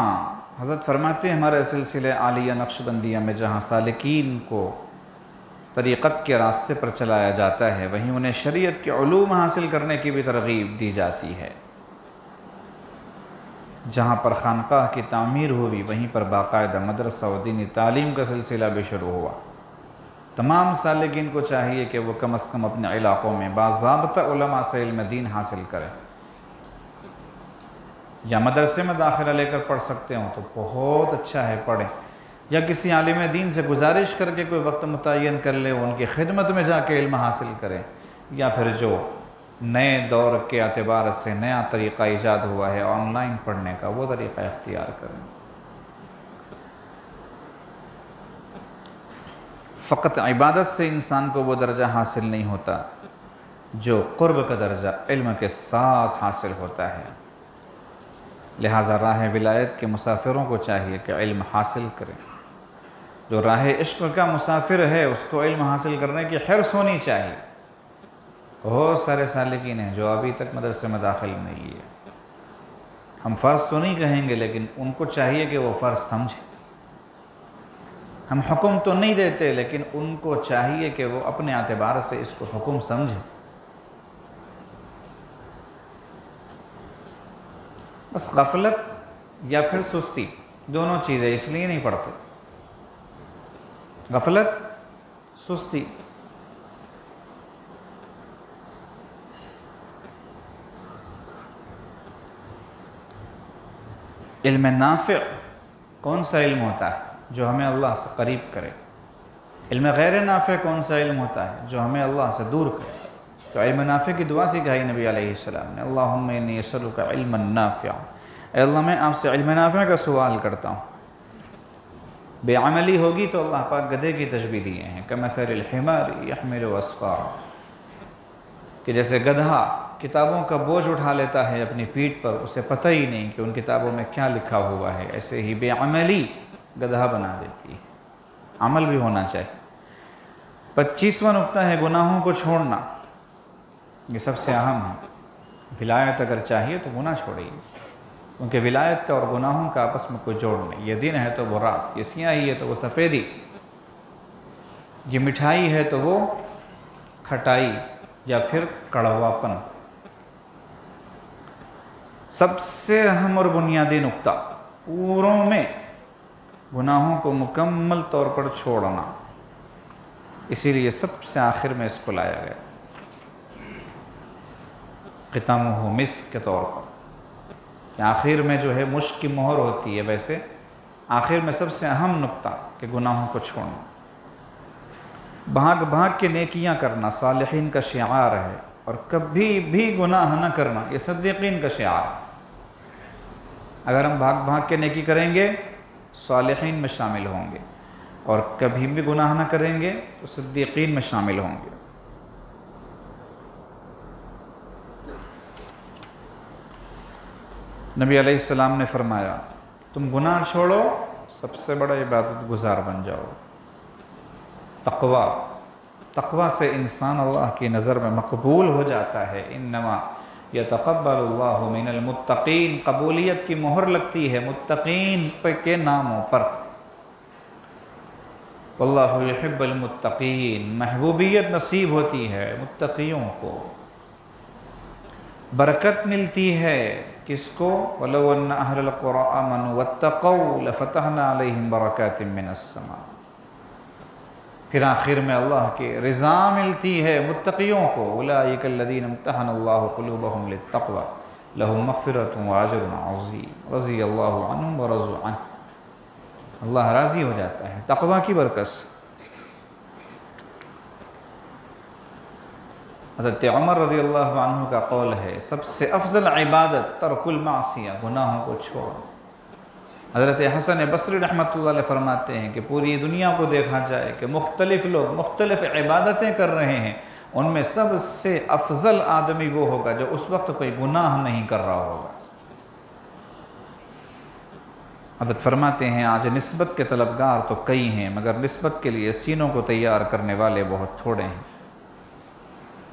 حضرت فرماتے ہیں ہمارے سلسلہ عالیہ نقشبندیہ میں جہاں سالکین کو طریقت کے راستے پر چلایا جاتا ہے، وہیں انہیں شریعت کے علوم حاصل کرنے کی بھی ترغیب دی جاتی ہے۔ جہاں پر خانقاہ کی تعمیر ہوئی وہیں پر باقاعدہ مدرسہ و دینی تعلیم کا سلسلہ بھی شروع ہوا۔ تمام سالکین کو چاہیے کہ وہ کم از کم اپنے علاقوں میں باضابطہ علماء سے علم دین حاصل کریں، یا مدرسے میں داخلہ لے کر پڑھ سکتے ہوں تو بہت اچھا ہے، پڑھیں، یا کسی عالم دین سے گزارش کر کے کوئی وقت متعین کر لے، ان کی خدمت میں جا کے علم حاصل کریں، یا پھر جو نئے دور کے اعتبار سے نیا طریقہ ایجاد ہوا ہے آن لائن پڑھنے کا، وہ طریقہ اختیار کریں۔ فقط عبادت سے انسان کو وہ درجہ حاصل نہیں ہوتا جو قرب کا درجہ علم کے ساتھ حاصل ہوتا ہے۔ لہٰذا راہ ولایت کے مسافروں کو چاہیے کہ علم حاصل کریں۔ جو راہ عشق کا مسافر ہے اس کو علم حاصل کرنے کی حرص ہونی چاہیے۔ بہت سارے سالکین ہیں جو ابھی تک مدرسے میں داخل نہیں ہے۔ ہم فرض تو نہیں کہیں گے، لیکن ان کو چاہیے کہ وہ فرض سمجھیں۔ ہم حکم تو نہیں دیتے، لیکن ان کو چاہیے کہ وہ اپنے اعتبار سے اس کو حکم سمجھیں۔ بس غفلت یا پھر سستی، دونوں چیزیں اس لیے نہیں پڑھتے۔ غفلت، سستی۔ علم نافع کون سا علم ہوتا ہے؟ جو ہمیں اللہ سے قریب کرے۔ علم غیر نافع کون سا علم ہوتا ہے؟ جو ہمیں اللہ سے دور کرے۔ تو علم نافع کی دعا سکھائی نبی علیہ السلام نے، اللہم انی اسألک علما نافعا، اے اللہ میں آپ سے علم نافع کا سوال کرتا ہوں۔ بے عملی ہوگی تو اللہ پاک گدھے کی تشبیہ دیے ہیں، کمثل الحمار یحمل اسفارا، کہ جیسے گدھا کتابوں کا بوجھ اٹھا لیتا ہے اپنی پیٹھ پر، اسے پتہ ہی نہیں کہ ان کتابوں میں کیا لکھا ہوا ہے، ایسے ہی بے عملی گدھا بنا دیتی ہے۔ عمل بھی ہونا چاہیے۔ 25واں نقطہ ہے گناہوں کو چھوڑنا، یہ سب سے اہم ہے۔ ولایت اگر چاہیے تو گناہ چھوڑیے، کیونکہ ولایت کا اور گناہوں کا آپس میں کوئی جوڑ نہیں۔ یہ دن ہے تو وہ رات، یہ سیاہی ہے تو وہ سفیدی، یہ مٹھائی ہے تو وہ کھٹائی یا پھر کڑواپن۔ سب سے اہم اور بنیادی نقطہ پوروں میں گناہوں کو مکمل طور پر چھوڑنا، اسی لیے سب سے آخر میں اس کو لایا گیا، ختامہ مسک کے طور پر، کہ آخر میں جو ہے مشک کی مہر ہوتی ہے، ویسے آخر میں سب سے اہم نقطہ کہ گناہوں کو چھوڑنا۔ بھاگ بھاگ کے نیکیاں کرنا صالحین کا شعار ہے، اور کبھی بھی گناہ نہ کرنا یہ صدیقین کا شعار ہے۔ اگر ہم بھاگ بھاگ کے نیکی کریں گے صالحین میں شامل ہوں گے، اور کبھی بھی گناہ نہ کریں گے تو صدیقین میں شامل ہوں گے۔ نبی علیہ السلام نے فرمایا تم گناہ چھوڑو سب سے بڑا عبادت گزار بن جاؤ۔ تقوی سے انسان اللہ کی نظر میں مقبول ہو جاتا ہے۔ انما یتقبل اللہ من المتقین، قبولیت کی مہر لگتی ہے متقین کے ناموں پر۔ واللہ یحب المتقین، محبوبیت نصیب ہوتی ہے متقیوں کو، برکت ملتی ہے کس کو؟ وَلَوْ أَنَّ أَهْلَ الْقُرَىٰ آمَنُوا وَاتَّقَوْا لَفَتَحْنَا عَلَيْهِمْ بَرَكَاتٍ مِّنَ السَّمَاءِ۔ پھر آخر میں اللہ کی رضا ملتی ہے متقیوں کو، أُولَٰئِكَ الَّذِينَ امْتَحَنَ اللَّهُ قُلُوبَهُمْ لِلتَّقْوَىٰ لَهُم مَّغْفِرَةٌ وَأَجْرٌ عَظِيمٌ رضی اللہ عنہم ورضوا عنہ، اللہ راضی ہو جاتا ہے تقوی کی برکت سے۔ حضرت عمر رضی اللہ عنہ کا قول ہے سب سے افضل عبادت ترک المعصیہ، گناہوں کو چھوڑ۔ حضرت حسن بصری رحمۃ اللہ علیہ فرماتے ہیں کہ پوری دنیا کو دیکھا جائے کہ مختلف لوگ مختلف عبادتیں کر رہے ہیں، ان میں سب سے افضل آدمی وہ ہوگا جو اس وقت کوئی گناہ نہیں کر رہا ہوگا۔ حضرت فرماتے ہیں آج نسبت کے طلبگار تو کئی ہیں، مگر نسبت کے لیے سینوں کو تیار کرنے والے بہت تھوڑے ہیں۔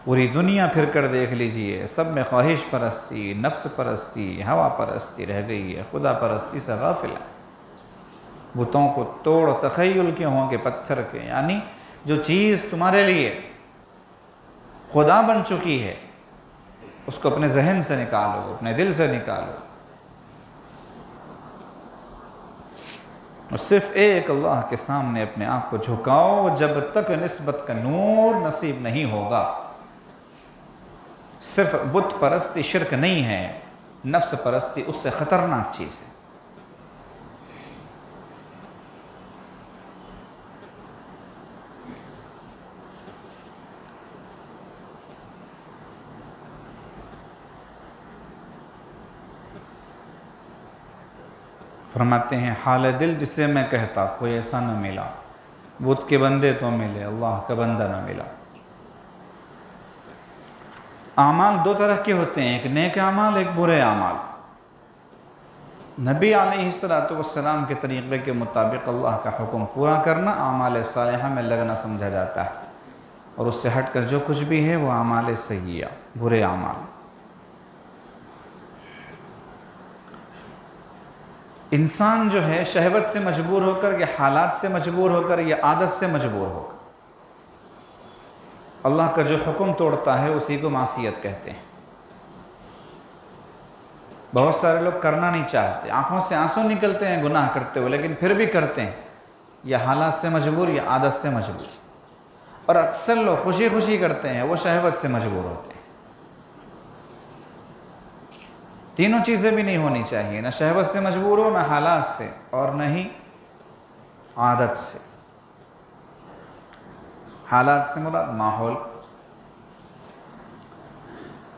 پوری دنیا پھر کر دیکھ لیجئے، سب میں خواہش پرستی، نفس پرستی، ہوا پرستی رہ گئی ہے، خدا پرستی سے غافل ہے۔ بتوں کو توڑ تخیل کے ہوں گے پتھر کے، یعنی جو چیز تمہارے لیے خدا بن چکی ہے اس کو اپنے ذہن سے نکالو، اپنے دل سے نکالو، اور صرف ایک اللہ کے سامنے اپنے آپ کو جھکاؤ۔ جب تک نسبت کا نور نصیب نہیں ہوگا، صرف بت پرستی شرک نہیں ہے، نفس پرستی اس سے خطرناک چیز ہے۔ فرماتے ہیں حال دل جسے میں کہتا کوئی ایسا نہ ملا، بت کے بندے تو ملے اللہ کا بندہ نہ ملا۔ اعمال دو طرح کے ہوتے ہیں، ایک نیک اعمال، ایک برے اعمال۔ نبی علیہ السلام کے طریقے کے مطابق اللہ کا حکم پورا کرنا اعمال صالحہ میں لگنا سمجھا جاتا ہے، اور اس سے ہٹ کر جو کچھ بھی ہے وہ اعمال سیئہ، برے اعمال۔ انسان جو ہے شہوت سے مجبور ہو کر یا حالات سے مجبور ہو کر یا عادت سے مجبور ہو کر اللہ کا جو حکم توڑتا ہے اسی کو معصیت کہتے ہیں۔ بہت سارے لوگ کرنا نہیں چاہتے، آنکھوں سے آنسو نکلتے ہیں گناہ کرتے ہوئے، لیکن پھر بھی کرتے ہیں، یا حالات سے مجبور یا عادت سے مجبور۔ اور اکثر لوگ خوشی خوشی کرتے ہیں، وہ شہوت سے مجبور ہوتے ہیں۔ تینوں چیزیں بھی نہیں ہونی چاہیے، نہ شہوت سے مجبور ہو، نہ حالات سے، اور نہ ہی عادت سے۔ حالات سے مراد ماحول۔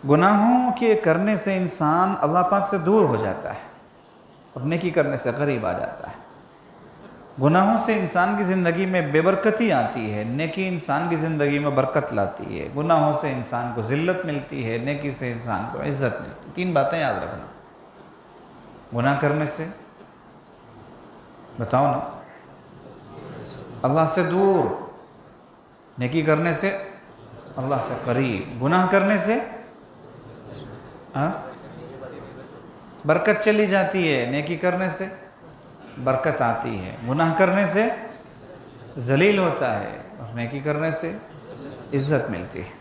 گناہوں کے کرنے سے انسان اللہ پاک سے دور ہو جاتا ہے اور نیکی کرنے سے قریب آ جاتا ہے۔ گناہوں سے انسان کی زندگی میں بے برکتی آتی ہے، نیکی انسان کی زندگی میں برکت لاتی ہے۔ گناہوں سے انسان کو ذلت ملتی ہے، نیکی سے انسان کو عزت ملتی ہے۔ 3 باتیں یاد رکھنا۔ گناہ کرنے سے بتاؤ نا، اللہ سے دور، نیکی کرنے سے اللہ سے قریب، گناہ کرنے سے برکت چلی جاتی ہے، نیکی کرنے سے برکت آتی ہے، گناہ کرنے سے ذلیل ہوتا ہے اور نیکی کرنے سے عزت ملتی ہے۔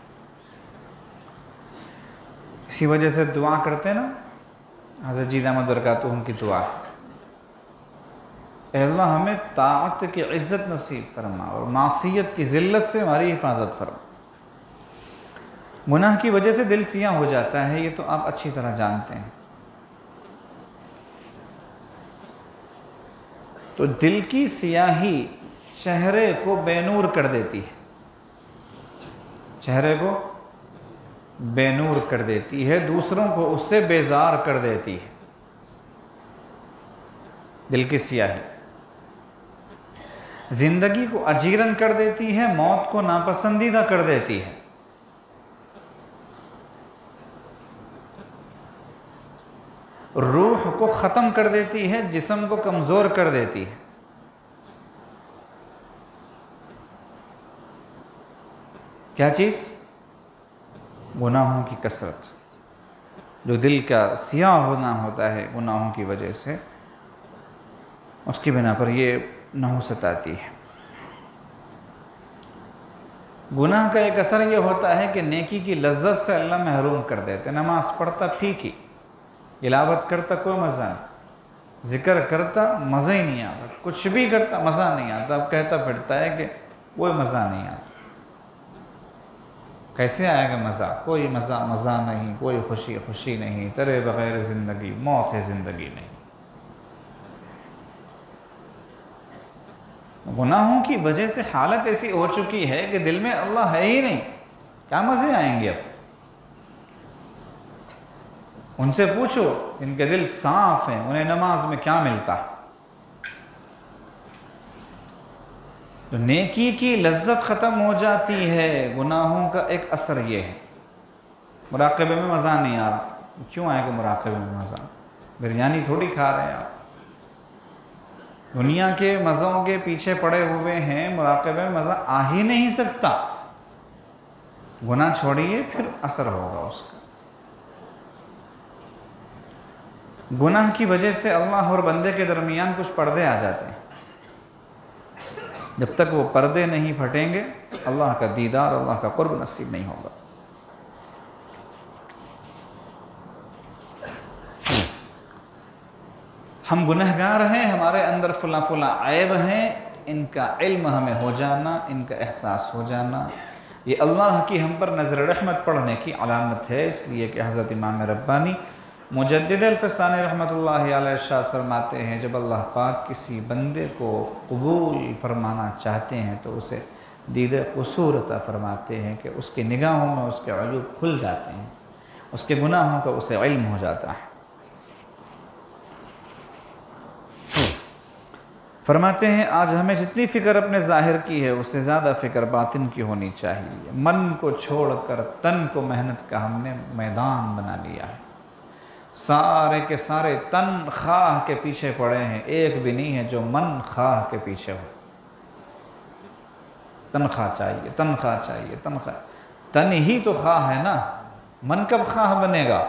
اسی وجہ سے دعا کرتے ہیں نا، حضرت جید احمد برکاتہم کی دعا، اے اللہ ہمیں طاعت کی عزت نصیب فرما اور معصیت کی ذلت سے ہماری حفاظت فرما۔ گناہ کی وجہ سے دل سیاہ ہو جاتا ہے، یہ تو آپ اچھی طرح جانتے ہیں۔ تو دل کی سیاہی چہرے کو بے نور کر دیتی ہے، چہرے کو بے نور کر دیتی ہے، دوسروں کو اس سے بیزار کر دیتی ہے۔ دل کی سیاہی زندگی کو اجیرن کر دیتی ہے، موت کو ناپسندیدہ کر دیتی ہے۔ روح کو ختم کر دیتی ہے، جسم کو کمزور کر دیتی ہے۔ کیا چیز؟ گناہوں کی کثرت۔ جو دل کا سیاہ ہونا ہوتا ہے گناہوں کی وجہ سے، اس کی بنا پر یہ نحوست آتی ہے۔ گناہ کا ایک اثر یہ ہوتا ہے کہ نیکی کی لذت سے اللہ محروم کر دیتے۔ نماز پڑھتا پھیکی، تلاوت کرتا کوئی مزہ نہیں، ذکر کرتا مزہ ہی نہیں آتا، کچھ بھی کرتا مزہ نہیں آتا، اب کہتا پھرتا ہے کہ کوئی مزہ نہیں آتا۔ کیسے آئے گا مزہ؟ کوئی مزہ نہیں، کوئی خوشی نہیں، تیرے بغیر زندگی موت ہے، زندگی نہیں۔ گناہوں کی وجہ سے حالت ایسی ہو چکی ہے کہ دل میں اللہ ہے ہی نہیں، کیا مزے آئیں گے اب؟ ان سے پوچھو ان کے دل صاف ہیں، انہیں نماز میں کیا ملتا؟ تو نیکی کی لذت ختم ہو جاتی ہے۔ گناہوں کا ایک اثر یہ ہے۔ مراقبے میں مزہ نہیں آ رہا، کیوں آئے گا مراقبے میں مزہ؟ بریانی تھوڑی کھا رہے ہیں آپ، دنیا کے مزوں کے پیچھے پڑے ہوئے ہیں، مراقبے میں مزہ آ ہی نہیں سکتا۔ گناہ چھوڑیے پھر اثر ہوگا اس کا۔ گناہ کی وجہ سے اللہ اور بندے کے درمیان کچھ پردے آ جاتے ہیں۔ جب تک وہ پردے نہیں پھٹیں گے، اللہ کا دیدار، اللہ کا قرب نصیب نہیں ہوگا۔ ہم گنہگار ہیں، ہمارے اندر فلاں عیب ہیں، ان کا علم ہمیں ہو جانا، ان کا احساس ہو جانا، یہ اللہ کی ہم پر نظر رحمت پڑھنے کی علامت ہے۔ اس لیے کہ حضرت امام ربانی مجدد الفسانی رحمۃ اللہ علیہ ارشاد فرماتے ہیں، جب اللہ پاک کسی بندے کو قبول فرمانا چاہتے ہیں تو اسے دید قصور عطا فرماتے ہیں کہ اس کی نگاہوں میں اس کے عیوب کھل جاتے ہیں، اس کے گناہوں کا اسے علم ہو جاتا ہے۔ فرماتے ہیں آج ہمیں جتنی فکر اپنے ظاہر کی ہے اس سے زیادہ فکر باطن کی ہونی چاہیے۔ من کو چھوڑ کر تن کو محنت کا ہم نے میدان بنا لیا ہے۔ سارے کے سارے تن خواہ کے پیچھے پڑے ہیں، ایک بھی نہیں ہے جو من خواہ کے پیچھے ہو۔ تنخواہ چاہیے، تنخواہ چاہیے، تنخواہ، تن ہی تو خواہ ہے نا، من کب خواہ بنے گا؟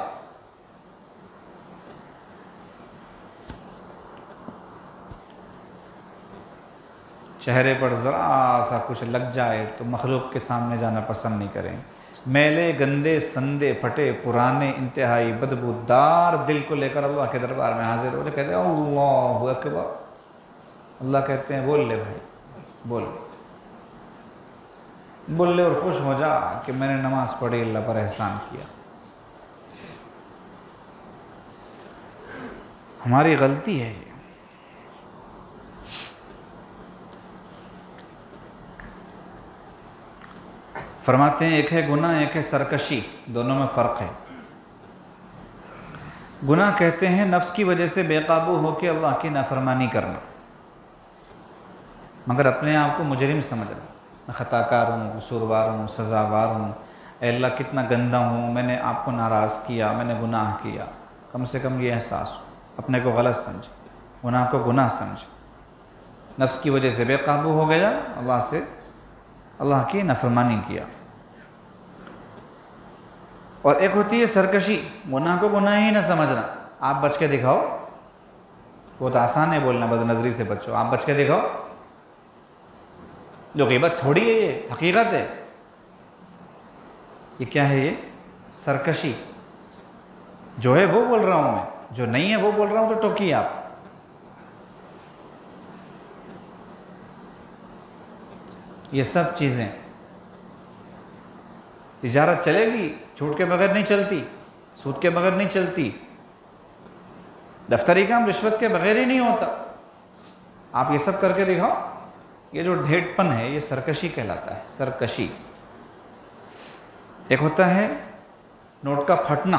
چہرے پر ذرا سا کچھ لگ جائے تو مخلوق کے سامنے جانا پسند نہیں کریں۔ میلے گندے سندے پھٹے پرانے انتہائی بدبودار دل کو لے کر اللہ کے دربار میں حاضر ہو جائے، کہتے ہیں اللہ اکبر، اللہ کہتے ہیں بول لے بھائی، بول لے اور خوش ہو جا کہ میں نے نماز پڑھی، اللہ پر احسان کیا۔ ہماری غلطی ہے یہ۔ فرماتے ہیں ایک ہے گناہ، ایک ہے سرکشی، دونوں میں فرق ہے۔ گناہ کہتے ہیں نفس کی وجہ سے بے قابو ہو کے اللہ کی نافرمانی کرنا، مگر اپنے آپ کو مجرم سمجھنا، میں خطا کار ہوں، قصوروار ہوں، سزاوار ہوں، اے اللہ کتنا گندہ ہوں، میں نے آپ کو ناراض کیا، میں نے گناہ کیا. کم سے کم یہ احساس ہو، اپنے کو غلط سمجھ، گناہ کو گناہ سمجھ، نفس کی وجہ سے بے قابو ہو گیا، اللہ کی نافرمانی کیا. اور ایک ہوتی ہے سرکشی، گناہ کو گناہ ہی نہ سمجھنا. آپ بچ کے دکھاؤ، بہت آسان ہے بولنا بد نظری سے بچو، آپ بچ کے دکھاؤ. جو غیبت تھوڑی ہے، یہ حقیقت ہے. یہ کیا ہے؟ یہ سرکشی. جو ہے وہ بول رہا ہوں میں، جو نہیں ہے وہ بول رہا ہوں تو ٹوکیے آپ. یہ سب چیزیں، تجارت چلے گی جھوٹ کے بغیر نہیں چلتی، سود کے بغیر نہیں چلتی، دفتری کام رشوت کے بغیر ہی نہیں ہوتا. آپ یہ سب کر کے دکھاؤ. یہ جو ڈھیٹ پن ہے یہ سرکشی کہلاتا ہے. سرکشی. ایک ہوتا ہے نوٹ کا پھٹنا،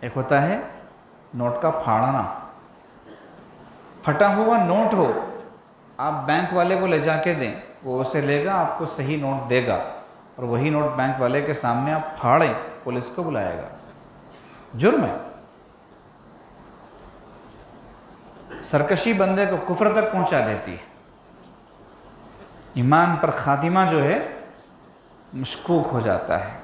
ایک ہوتا ہے نوٹ کا پھاڑنا. پھٹا ہوا نوٹ ہو، آپ بینک والے کو لے جا کے دیں، وہ اسے لے گا، آپ کو صحیح نوٹ دے گا، اور وہی نوٹ بینک والے کے سامنے آپ پھاڑیں، پولیس کو بلائے گا. جرم ہے. سرکشی بندے کو کفر تک پہنچا دیتی ہے. ایمان پر خاتمہ جو ہے مشکوک ہو جاتا ہے.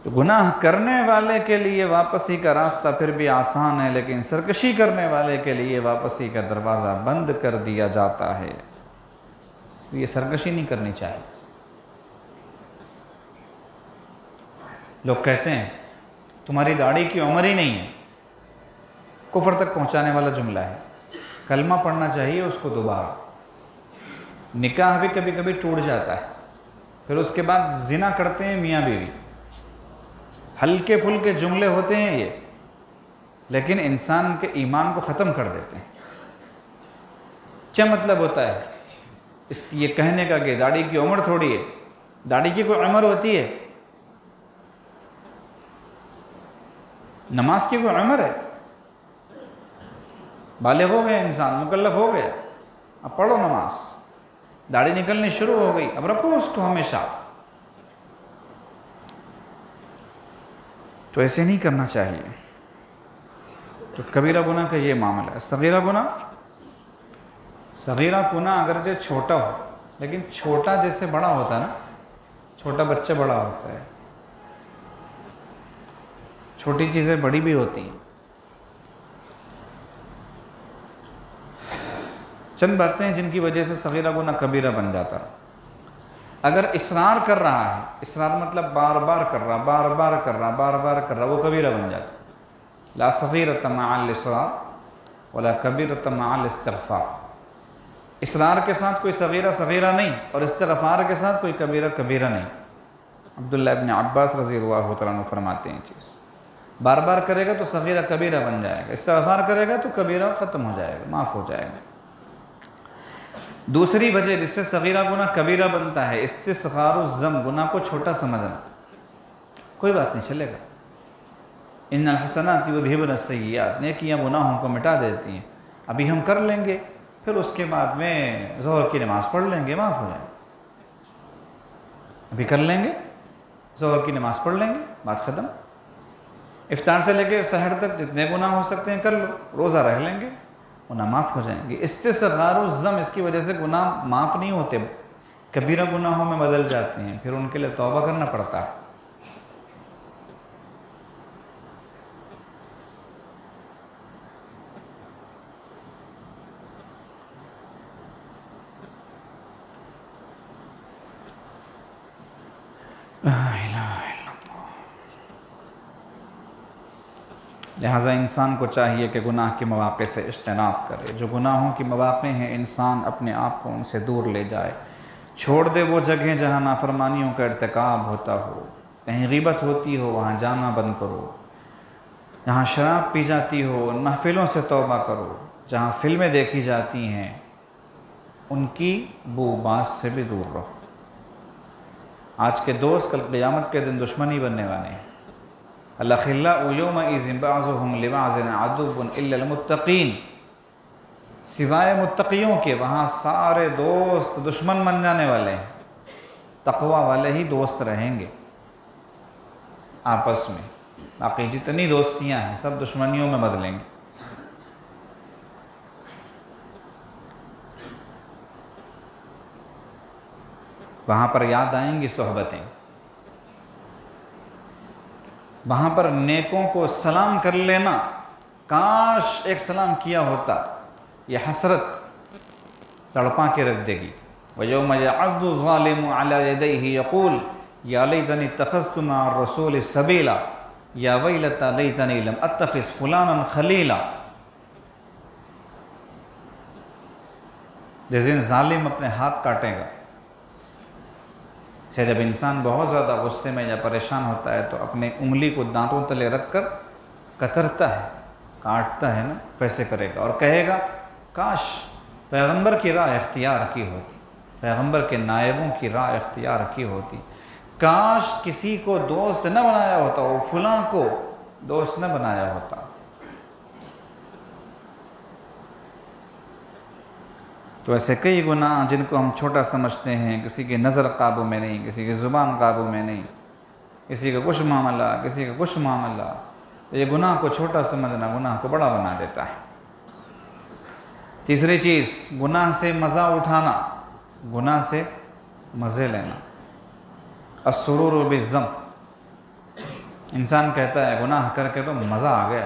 تو گناہ کرنے والے کے لیے واپسی کا راستہ پھر بھی آسان ہے، لیکن سرکشی کرنے والے کے لیے واپسی کا دروازہ بند کر دیا جاتا ہے. اس لیے سرکشی نہیں کرنی چاہیے. لوگ کہتے ہیں تمہاری داڑھی کی عمر ہی نہیں ہے. کفر تک پہنچانے والا جملہ ہے. کلمہ پڑھنا چاہیے اس کو دوبارہ. نکاح بھی کبھی کبھی ٹوٹ جاتا ہے، پھر اس کے بعد زنا کرتے ہیں میاں بیوی. ہلکے پھلکے جملے ہوتے ہیں یہ، لیکن انسان کے ایمان کو ختم کر دیتے ہیں. کیا مطلب ہوتا ہے اس کی یہ کہنے کا کہ داڑھی کی عمر تھوڑی ہے؟ داڑھی کی کوئی عمر ہوتی ہے؟ نماز کی کوئی عمر ہے؟ بالغ ہو گئے انسان، مکلف ہو گیا، اب پڑھو نماز. داڑھی نکلنی شروع ہو گئی، اب رکھو اس کو ہمیشہ. تو ایسے نہیں کرنا چاہیے. تو کبیرہ گناہ کا یہ معاملہ ہے. صغیرہ گناہ اگرچہ چھوٹا ہو، لیکن چھوٹا جیسے بڑا ہوتا ہے نا، چھوٹا بچہ بڑا ہوتا ہے، چھوٹی چیزیں بڑی بھی ہوتی ہیں. چند باتیں ہیں جن کی وجہ سے صغیرہ گناہ کبیرہ بن جاتا ہے. اگر اصرار کر رہا ہے، اصرار مطلب بار بار کر رہا، بار بار کر رہا، وہ کبیرہ بن جاتا ہے. لا صغیرۃ مع الاصرار ولا کبیرۃ مع الاستغفار. اصرار کے ساتھ کوئی صغیرہ نہیں، اور استغفار کے ساتھ کوئی کبیرہ نہیں. عبداللہ ابن عباس رضی اللہ تعالیٰ عنہ فرماتے ہیں چیز بار بار کرے گا تو صغیرہ کبیرہ بن جائے گا، استغفار کرے گا تو کبیرہ ختم ہو جائے گا، معاف ہو جائے گا. دوسری وجہ جس سے صغیرہ گناہ کبیرہ بنتا ہے استصغار الذنب، گناہ کو چھوٹا سمجھنا. کوئی بات نہیں، چلے گا. ان الحسنات یذھبن السیئات، نیکیاں گناہوں کو مٹا دیتی ہیں. ابھی ہم کر لیں گے، پھر اس کے بعد میں ظہر کی نماز پڑھ لیں گے، معاف ہو جائے. ابھی کر لیں گے، ظہر کی نماز پڑھ لیں گے، بات ختم. افطار سے لے کے سحر تک جتنے گناہ ہو سکتے ہیں کر لو، روزہ رہ لیں گے، گناہ معاف ہو جائیں گے. استصغار الذنب، اس کی وجہ سے گناہ معاف نہیں ہوتے، کبیرہ گناہوں میں بدل جاتے ہیں، پھر ان کے لیے توبہ کرنا پڑتا ہے. لا الہ الا اللہ. لہٰذا انسان کو چاہیے کہ گناہ کے مواقع سے اجتناب کرے. جو گناہوں کی مواقع ہیں انسان اپنے آپ کو ان سے دور لے جائے. چھوڑ دے وہ جگہیں جہاں نافرمانیوں کا ارتکاب ہوتا ہو. کہیں غیبت ہوتی ہو وہاں جانا بند کرو. جہاں شراب پی جاتی ہو محفلوں سے توبہ کرو. جہاں فلمیں دیکھی جاتی ہیں ان کی بو باس سے بھی دور رہو. آج کے دوست کل قیامت کے دن دشمنی بننے والے ہیں. الاخلاء یومئذ بعضهم لبعض عدو الا المتقین. سوائے متقیوں کے وہاں سارے دوست دشمن بن جانے والے ہیں، تقوی والے ہی دوست رہیں گے آپس میں، باقی جتنی دوستیاں ہیں سب دشمنیوں میں بدلیں گے۔ وہاں پر یاد آئیں گی صحبتیں، وہاں پر نیکوں کو سلام کر لینا، کاش ایک سلام کیا ہوتا، یہ حسرت تڑپا کے رکھ دے گی۔ وَيَوْمَ يَعَضُّ الظَّالِمُ عَلَى يَدَيْهِ يَقُولُ يَا لَيْتَنِي اتَّخَذْتُ مَعَ الرَّسُولِ سَبِيلًا يَا وَيْلَتَى لَيْتَنِي لَمْ أَتَّخِذْ فُلَانًا خَلِيلًا۔ جس دن ظالم اپنے ہاتھ کاٹے گا، جب انسان بہت زیادہ غصے میں یا پریشان ہوتا ہے تو اپنے انگلی کو دانتوں تلے رکھ کر کترتا ہے، کاٹتا ہے نا، ویسے کرے گا اور کہے گا کاش پیغمبر کی راہ اختیار کی ہوتی، پیغمبر کے نائبوں کی راہ اختیار کی ہوتی، کاش کسی کو دوست نہ بنایا ہوتا، وہ فلاں کو دوست نہ بنایا ہوتا۔ تو ایسے کئی گناہ جن کو ہم چھوٹا سمجھتے ہیں، کسی کی نظر قابو میں نہیں، کسی کی زبان قابو میں نہیں، کسی کا کچھ معاملہ، کسی کا کچھ معاملہ، یہ گناہ کو چھوٹا سمجھنا گناہ کو بڑا بنا دیتا ہے۔ تیسری چیز، گناہ سے مزہ اٹھانا، گناہ سے مزے لینا۔ السرور بالذنب، انسان کہتا ہے گناہ کر کے تو مزہ آ گیا،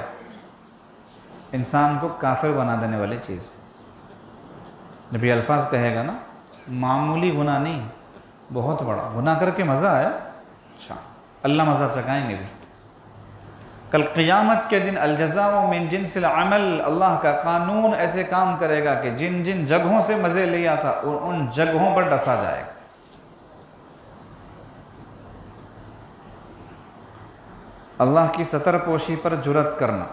انسان کو کافر بنا دینے والی چیز۔ جب یہ الفاظ کہے گا نا، معمولی گناہ نہیں، بہت بڑا گناہ کر کے مزہ آیا، اچھا اللہ مزہ چکائیں گے بھی۔ کل قیامت کے دن الجزاء من جنس العمل، اللہ کا قانون ایسے کام کرے گا کہ جن جن جگہوں سے مزے لیا تھا ان جگہوں پر ڈسا جائے گا۔ اللہ کی ستر پوشی پر جرأت کرنا،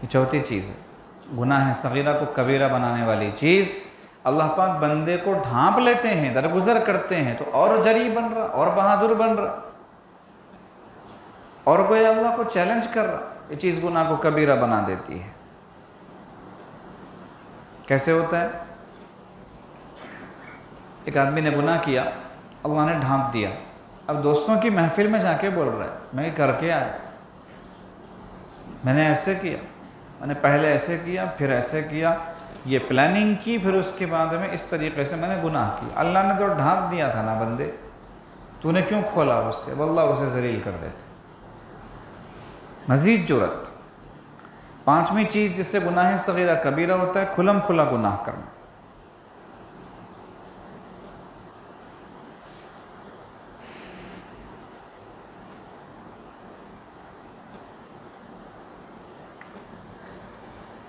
یہ چوتھی چیز ہے۔ گناہ صغیرہ کو کبیرہ بنانے والی چیز، اللہ پاک بندے کو ڈھانپ لیتے ہیں، درگزر کرتے ہیں تو اور جری بن رہا، اور بہادر بن رہا، اور کوئی اللہ کو چیلنج کر رہا، یہ چیز گناہ کو کبیرہ بنا دیتی ہے۔ کیسے ہوتا ہے؟ ایک آدمی نے گناہ کیا، اللہ نے ڈھانپ دیا، اب دوستوں کی محفل میں جا کے بول رہا ہے میں کر کے آیا، میں نے ایسے کیا، میں نے پہلے ایسے کیا، پھر ایسے کیا، یہ پلاننگ کی، پھر اس کے بعد میں اس طریقے سے میں نے گناہ کیا۔ اللہ نے تو ڈھانپ دیا تھا نا بندے، تو نے کیوں کھولا اس سے؟ واللہ اسے ذلیل کر دیتے۔ مزید جرأت۔ پانچویں چیز جس سے گناہ صغیرہ کبیرہ ہوتا ہے، کھلم کھلا گناہ کرنا۔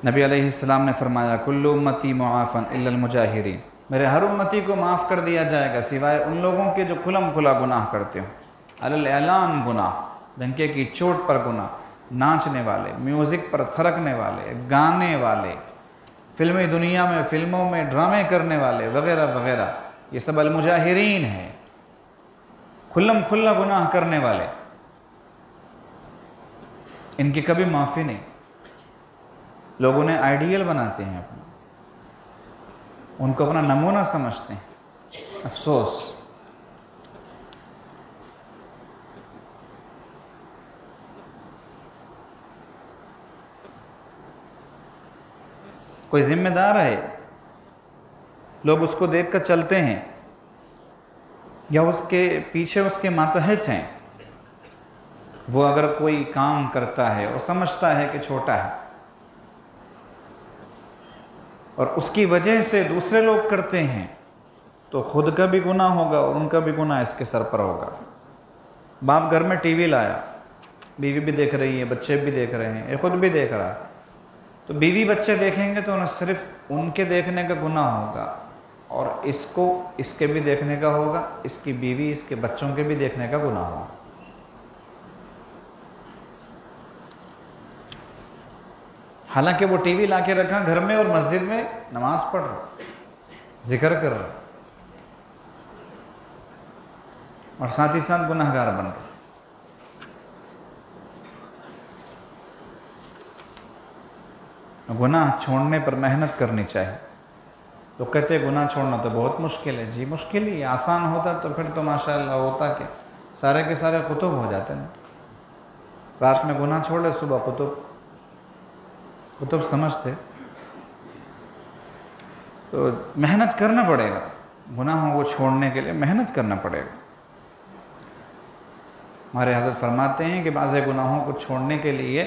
نبی علیہ السلام نے فرمایا کل امتی معافن الا المجاہرین، میرے ہر امتی کو معاف کر دیا جائے گا سوائے ان لوگوں کے جو کھلم کھلا گناہ کرتے ہوں۔ علی الاعلان گناہ، ڈنکے کی چوٹ پر گناہ، ناچنے والے، میوزک پر تھرکنے والے، گانے والے، فلمی دنیا میں فلموں میں ڈرامے کرنے والے وغیرہ وغیرہ، یہ سب المجاہرین ہیں، کھلم کھلا گناہ کرنے والے، ان کی کبھی معافی نہیں۔ لوگ انہیں آئیڈیل بناتے ہیں اپنا، ان کو اپنا نمونہ سمجھتے ہیں، افسوس۔ کوئی ذمہ دار ہے، لوگ اس کو دیکھ کر چلتے ہیں، یا اس کے پیچھے اس کے ماتحت ہیں، وہ اگر کوئی کام کرتا ہے اور سمجھتا ہے کہ چھوٹا ہے اور اس کی وجہ سے دوسرے لوگ کرتے ہیں تو خود کا بھی گناہ ہوگا اور ان کا بھی گناہ اس کے سر پر ہوگا۔ باپ گھر میں ٹی وی لایا، بیوی بھی دیکھ رہی ہے، بچے بھی دیکھ رہے ہیں، یہ خود بھی دیکھ رہا ہے، تو بیوی بچے دیکھیں گے تو نہ صرف ان کے دیکھنے کا گناہ ہوگا اور اس کو اس کے بھی دیکھنے کا ہوگا، اس کی بیوی اس کے بچوں کے بھی دیکھنے کا گناہ ہوگا۔ حالانکہ وہ ٹی وی لا کے رکھا گھر میں اور مسجد میں نماز پڑھ رہا، ذکر کر رہا، اور ساتھ ہی ساتھ گناہ گار بن رہا۔ گناہ چھوڑنے پر محنت کرنی چاہیے. تو کہتے ہیں گناہ چھوڑنا تو بہت مشکل ہے. جی مشکل ہی، آسان ہوتا تو پھر تو ماشاءاللہ ہوتا کہ سارے کے سارے قطب ہو جاتے ہیں. رات میں گناہ چھوڑ لے، صبح قطب سمجھتے. تو محنت کرنا پڑے گا، گناہوں کو چھوڑنے کے لیے محنت کرنا پڑے گا. ہمارے حضرت فرماتے ہیں کہ بعض گناہوں کو چھوڑنے کے لیے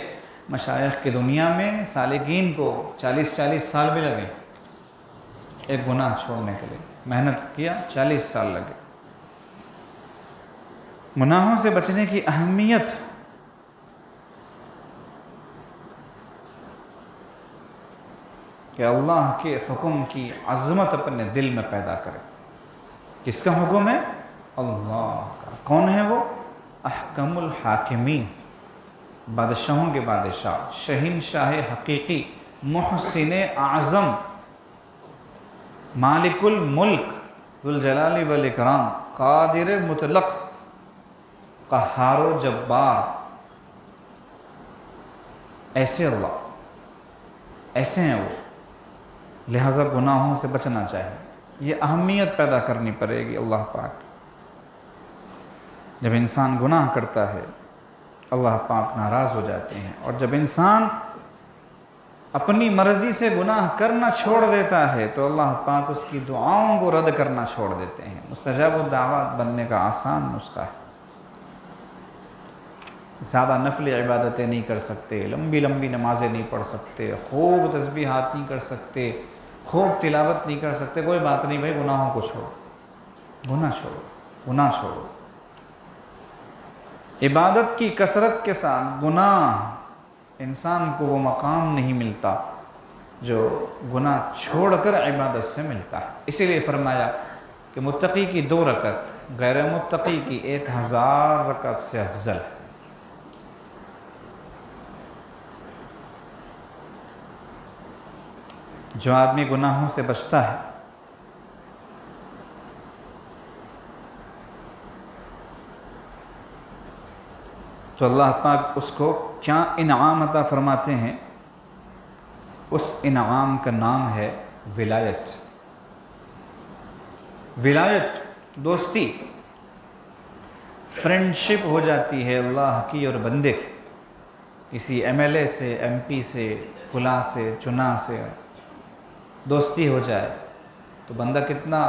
مشائخ کی دنیا میں سالکین کو 40 سال بھی لگے. ایک گناہ چھوڑنے کے لیے محنت کیا، 40 سال لگے. گناہوں سے بچنے کی اہمیت کہ اللہ کے حکم کی عظمت اپنے دل میں پیدا کرے. کس کا حکم ہے؟ اللہ کا. کون ہے وہ؟ احکم الحاکمین، بادشاہوں کے بادشاہ، شہنشاہ حقیقی، محسن اعظم، مالک الملک، ذو الجلال والاکرام، قادر مطلق، قہار و جبار. ایسے اللہ، ایسے ہیں وہ. لہذا گناہوں سے بچنا چاہیے. یہ اہمیت پیدا کرنی پڑے گی اللہ پاک. جب انسان گناہ کرتا ہے اللہ پاک ناراض ہو جاتے ہیں، اور جب انسان اپنی مرضی سے گناہ کرنا چھوڑ دیتا ہے تو اللہ پاک اس کی دعاؤں کو رد کرنا چھوڑ دیتے ہیں. مستجاب الدعوات بننے کا آسان نسخہ ہے. زیادہ نفل عبادتیں نہیں کر سکتے، لمبی لمبی نمازیں نہیں پڑھ سکتے، خوب تسبیحات نہیں کر سکتے، خوب تلاوت نہیں کر سکتے، کوئی بات نہیں بھائی، گناہوں کو چھوڑو، گناہ چھوڑو، گناہ چھوڑو. عبادت کی کثرت کے ساتھ گناہ، انسان کو وہ مقام نہیں ملتا جو گناہ چھوڑ کر عبادت سے ملتا ہے. اسی لیے فرمایا کہ متقی کی 2 رکعت غیر متقی کی 1000 رکعت سے افضل ہے. جو آدمی گناہوں سے بچتا ہے تو اللہ پاک اس کو کیا انعام عطا فرماتے ہیں. اس انعام کا نام ہے ولایت. ولایت دوستی، فرینڈشپ ہو جاتی ہے اللہ کی اور بندے کی. کسی MLA سے، MP سے، فلاں سے، چنا سے دوستی ہو جائے تو بندہ کتنا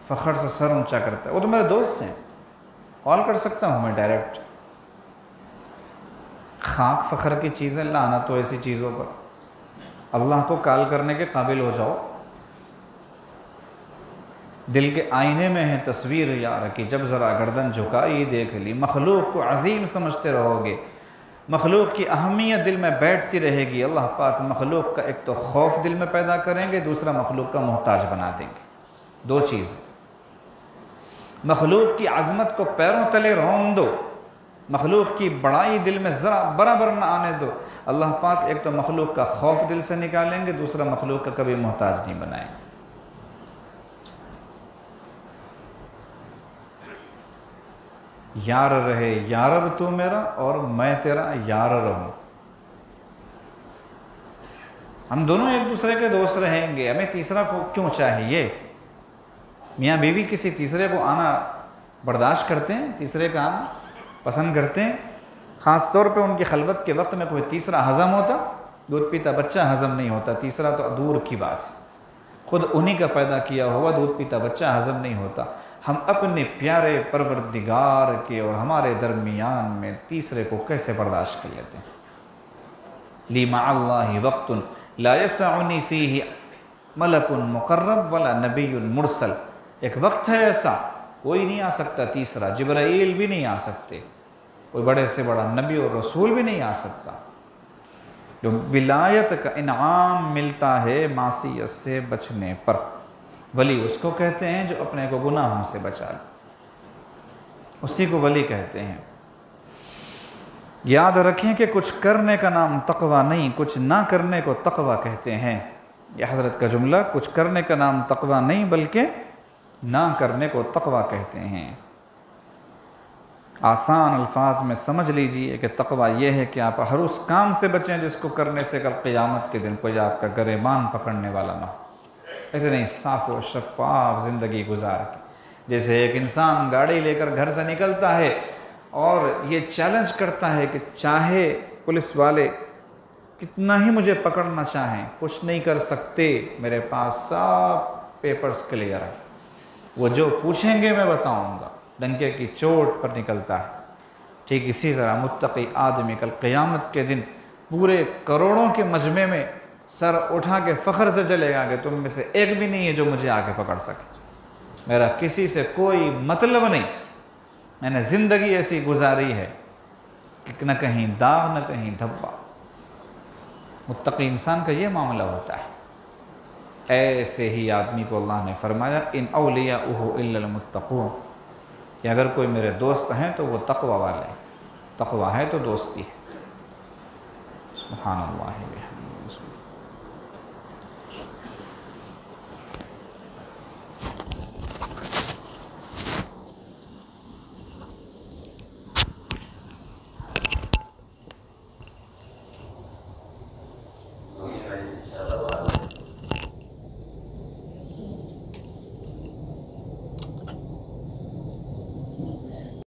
فخر سے سر اونچا کرتا ہے. وہ تو میرے دوست ہیں، کال کر سکتا ہوں میں ڈائریکٹ. خاک فخر کی چیزیں لانا تو ایسی چیزوں پر. اللہ کو کال کرنے کے قابل ہو جاؤ. دل کے آئینے میں ہے تصویر یار کی، جب ذرا گردن جھکائی دیکھ لی. مخلوق کو عظیم سمجھتے رہو گے، مخلوق کی اہمیت دل میں بیٹھتی رہے گی. اللہ پاک مخلوق کا ایک تو خوف دل میں پیدا کریں گے، دوسرا مخلوق کا محتاج بنا دیں گے. 2 چیزیں. مخلوق کی عظمت کو پیروں تلے رون دو، مخلوق کی بڑائی دل میں ذرا برابر نہ آنے دو. اللہ پاک ایک تو مخلوق کا خوف دل سے نکالیں گے، دوسرا مخلوق کا کبھی محتاج نہیں بنائیں گے. یار رہے یا رب تو میرا، اور میں تیرا یار رہوں. ہم دونوں ایک دوسرے کے دوست رہیں گے، ہمیں تیسرا کو کیوں چاہیے؟ میاں بیوی کسی تیسرے کو آنا برداشت کرتے ہیں، تیسرے کا آنا پسند کرتے ہیں. خاص طور پہ ان کی خلوت کے وقت میں کوئی تیسرا ہضم ہوتا، دودھ پیتا بچہ ہضم نہیں ہوتا، تیسرا تو دور کی بات. خود انہی کا پیدا کیا ہوا دودھ پیتا بچہ ہضم نہیں ہوتا. ہم اپنے پیارے پروردگار کے اور ہمارے درمیان میں تیسرے کو کیسے برداشت کر لیتے ہیں؟ لی مع اللہ وقت لا یسعنی فیہ ملک مقرب ولا نبی مرسل. ایک وقت ہے ایسا، کوئی نہیں آ سکتا تیسرا، جبرائیل بھی نہیں آ سکتے، کوئی بڑے سے بڑا نبی اور رسول بھی نہیں آ سکتا. جو ولایت کا انعام ملتا ہے معصیت سے بچنے پر، ولی اس کو کہتے ہیں جو اپنے کو گناہوں سے بچا لے، اسی کو ولی کہتے ہیں. یاد رکھیں کہ کچھ کرنے کا نام تقوی نہیں، کچھ نہ کرنے کو تقوی کہتے ہیں. یہ حضرت کا جملہ، کچھ کرنے کا نام تقوی نہیں بلکہ نہ کرنے کو تقوی کہتے ہیں. آسان الفاظ میں سمجھ لیجئے کہ تقوی یہ ہے کہ آپ ہر اس کام سے بچیں جس کو کرنے سے کل قیامت کے دن کوئی آپ کا گریبان پکڑنے والا نہ ہو۔ اتنی صاف و شفاف زندگی گزار کی، جیسے ایک انسان گاڑی لے کر گھر سے نکلتا ہے اور یہ چیلنج کرتا ہے کہ چاہے پولیس والے کتنا ہی مجھے پکڑنا چاہیں کچھ نہیں کر سکتے، میرے پاس سب پیپرز کلیئر ہیں، وہ جو پوچھیں گے میں بتاؤں گا، ڈنکے کی چوٹ پر نکلتا ہے۔ ٹھیک اسی طرح متقی آدمی کل قیامت کے دن پورے کروڑوں کے مجمع میں سر اٹھا کے فخر سے چلے گا کہ تم میں سے ایک بھی نہیں ہے جو مجھے آگے پکڑ سکے، میرا کسی سے کوئی مطلب نہیں، میں نے زندگی ایسی گزاری ہے کہ نہ کہیں داغ نہ کہیں دھبا۔ متقی انسان کا یہ معاملہ ہوتا ہے۔ ایسے ہی آدمی کو اللہ نے فرمایا ان اولیاؤہ الا المتقون، کہ اگر کوئی میرے دوست ہیں تو وہ تقوی والے ہیں، تقوی ہے تو دوستی ہے۔ سبحان اللہ وبحمدہ۔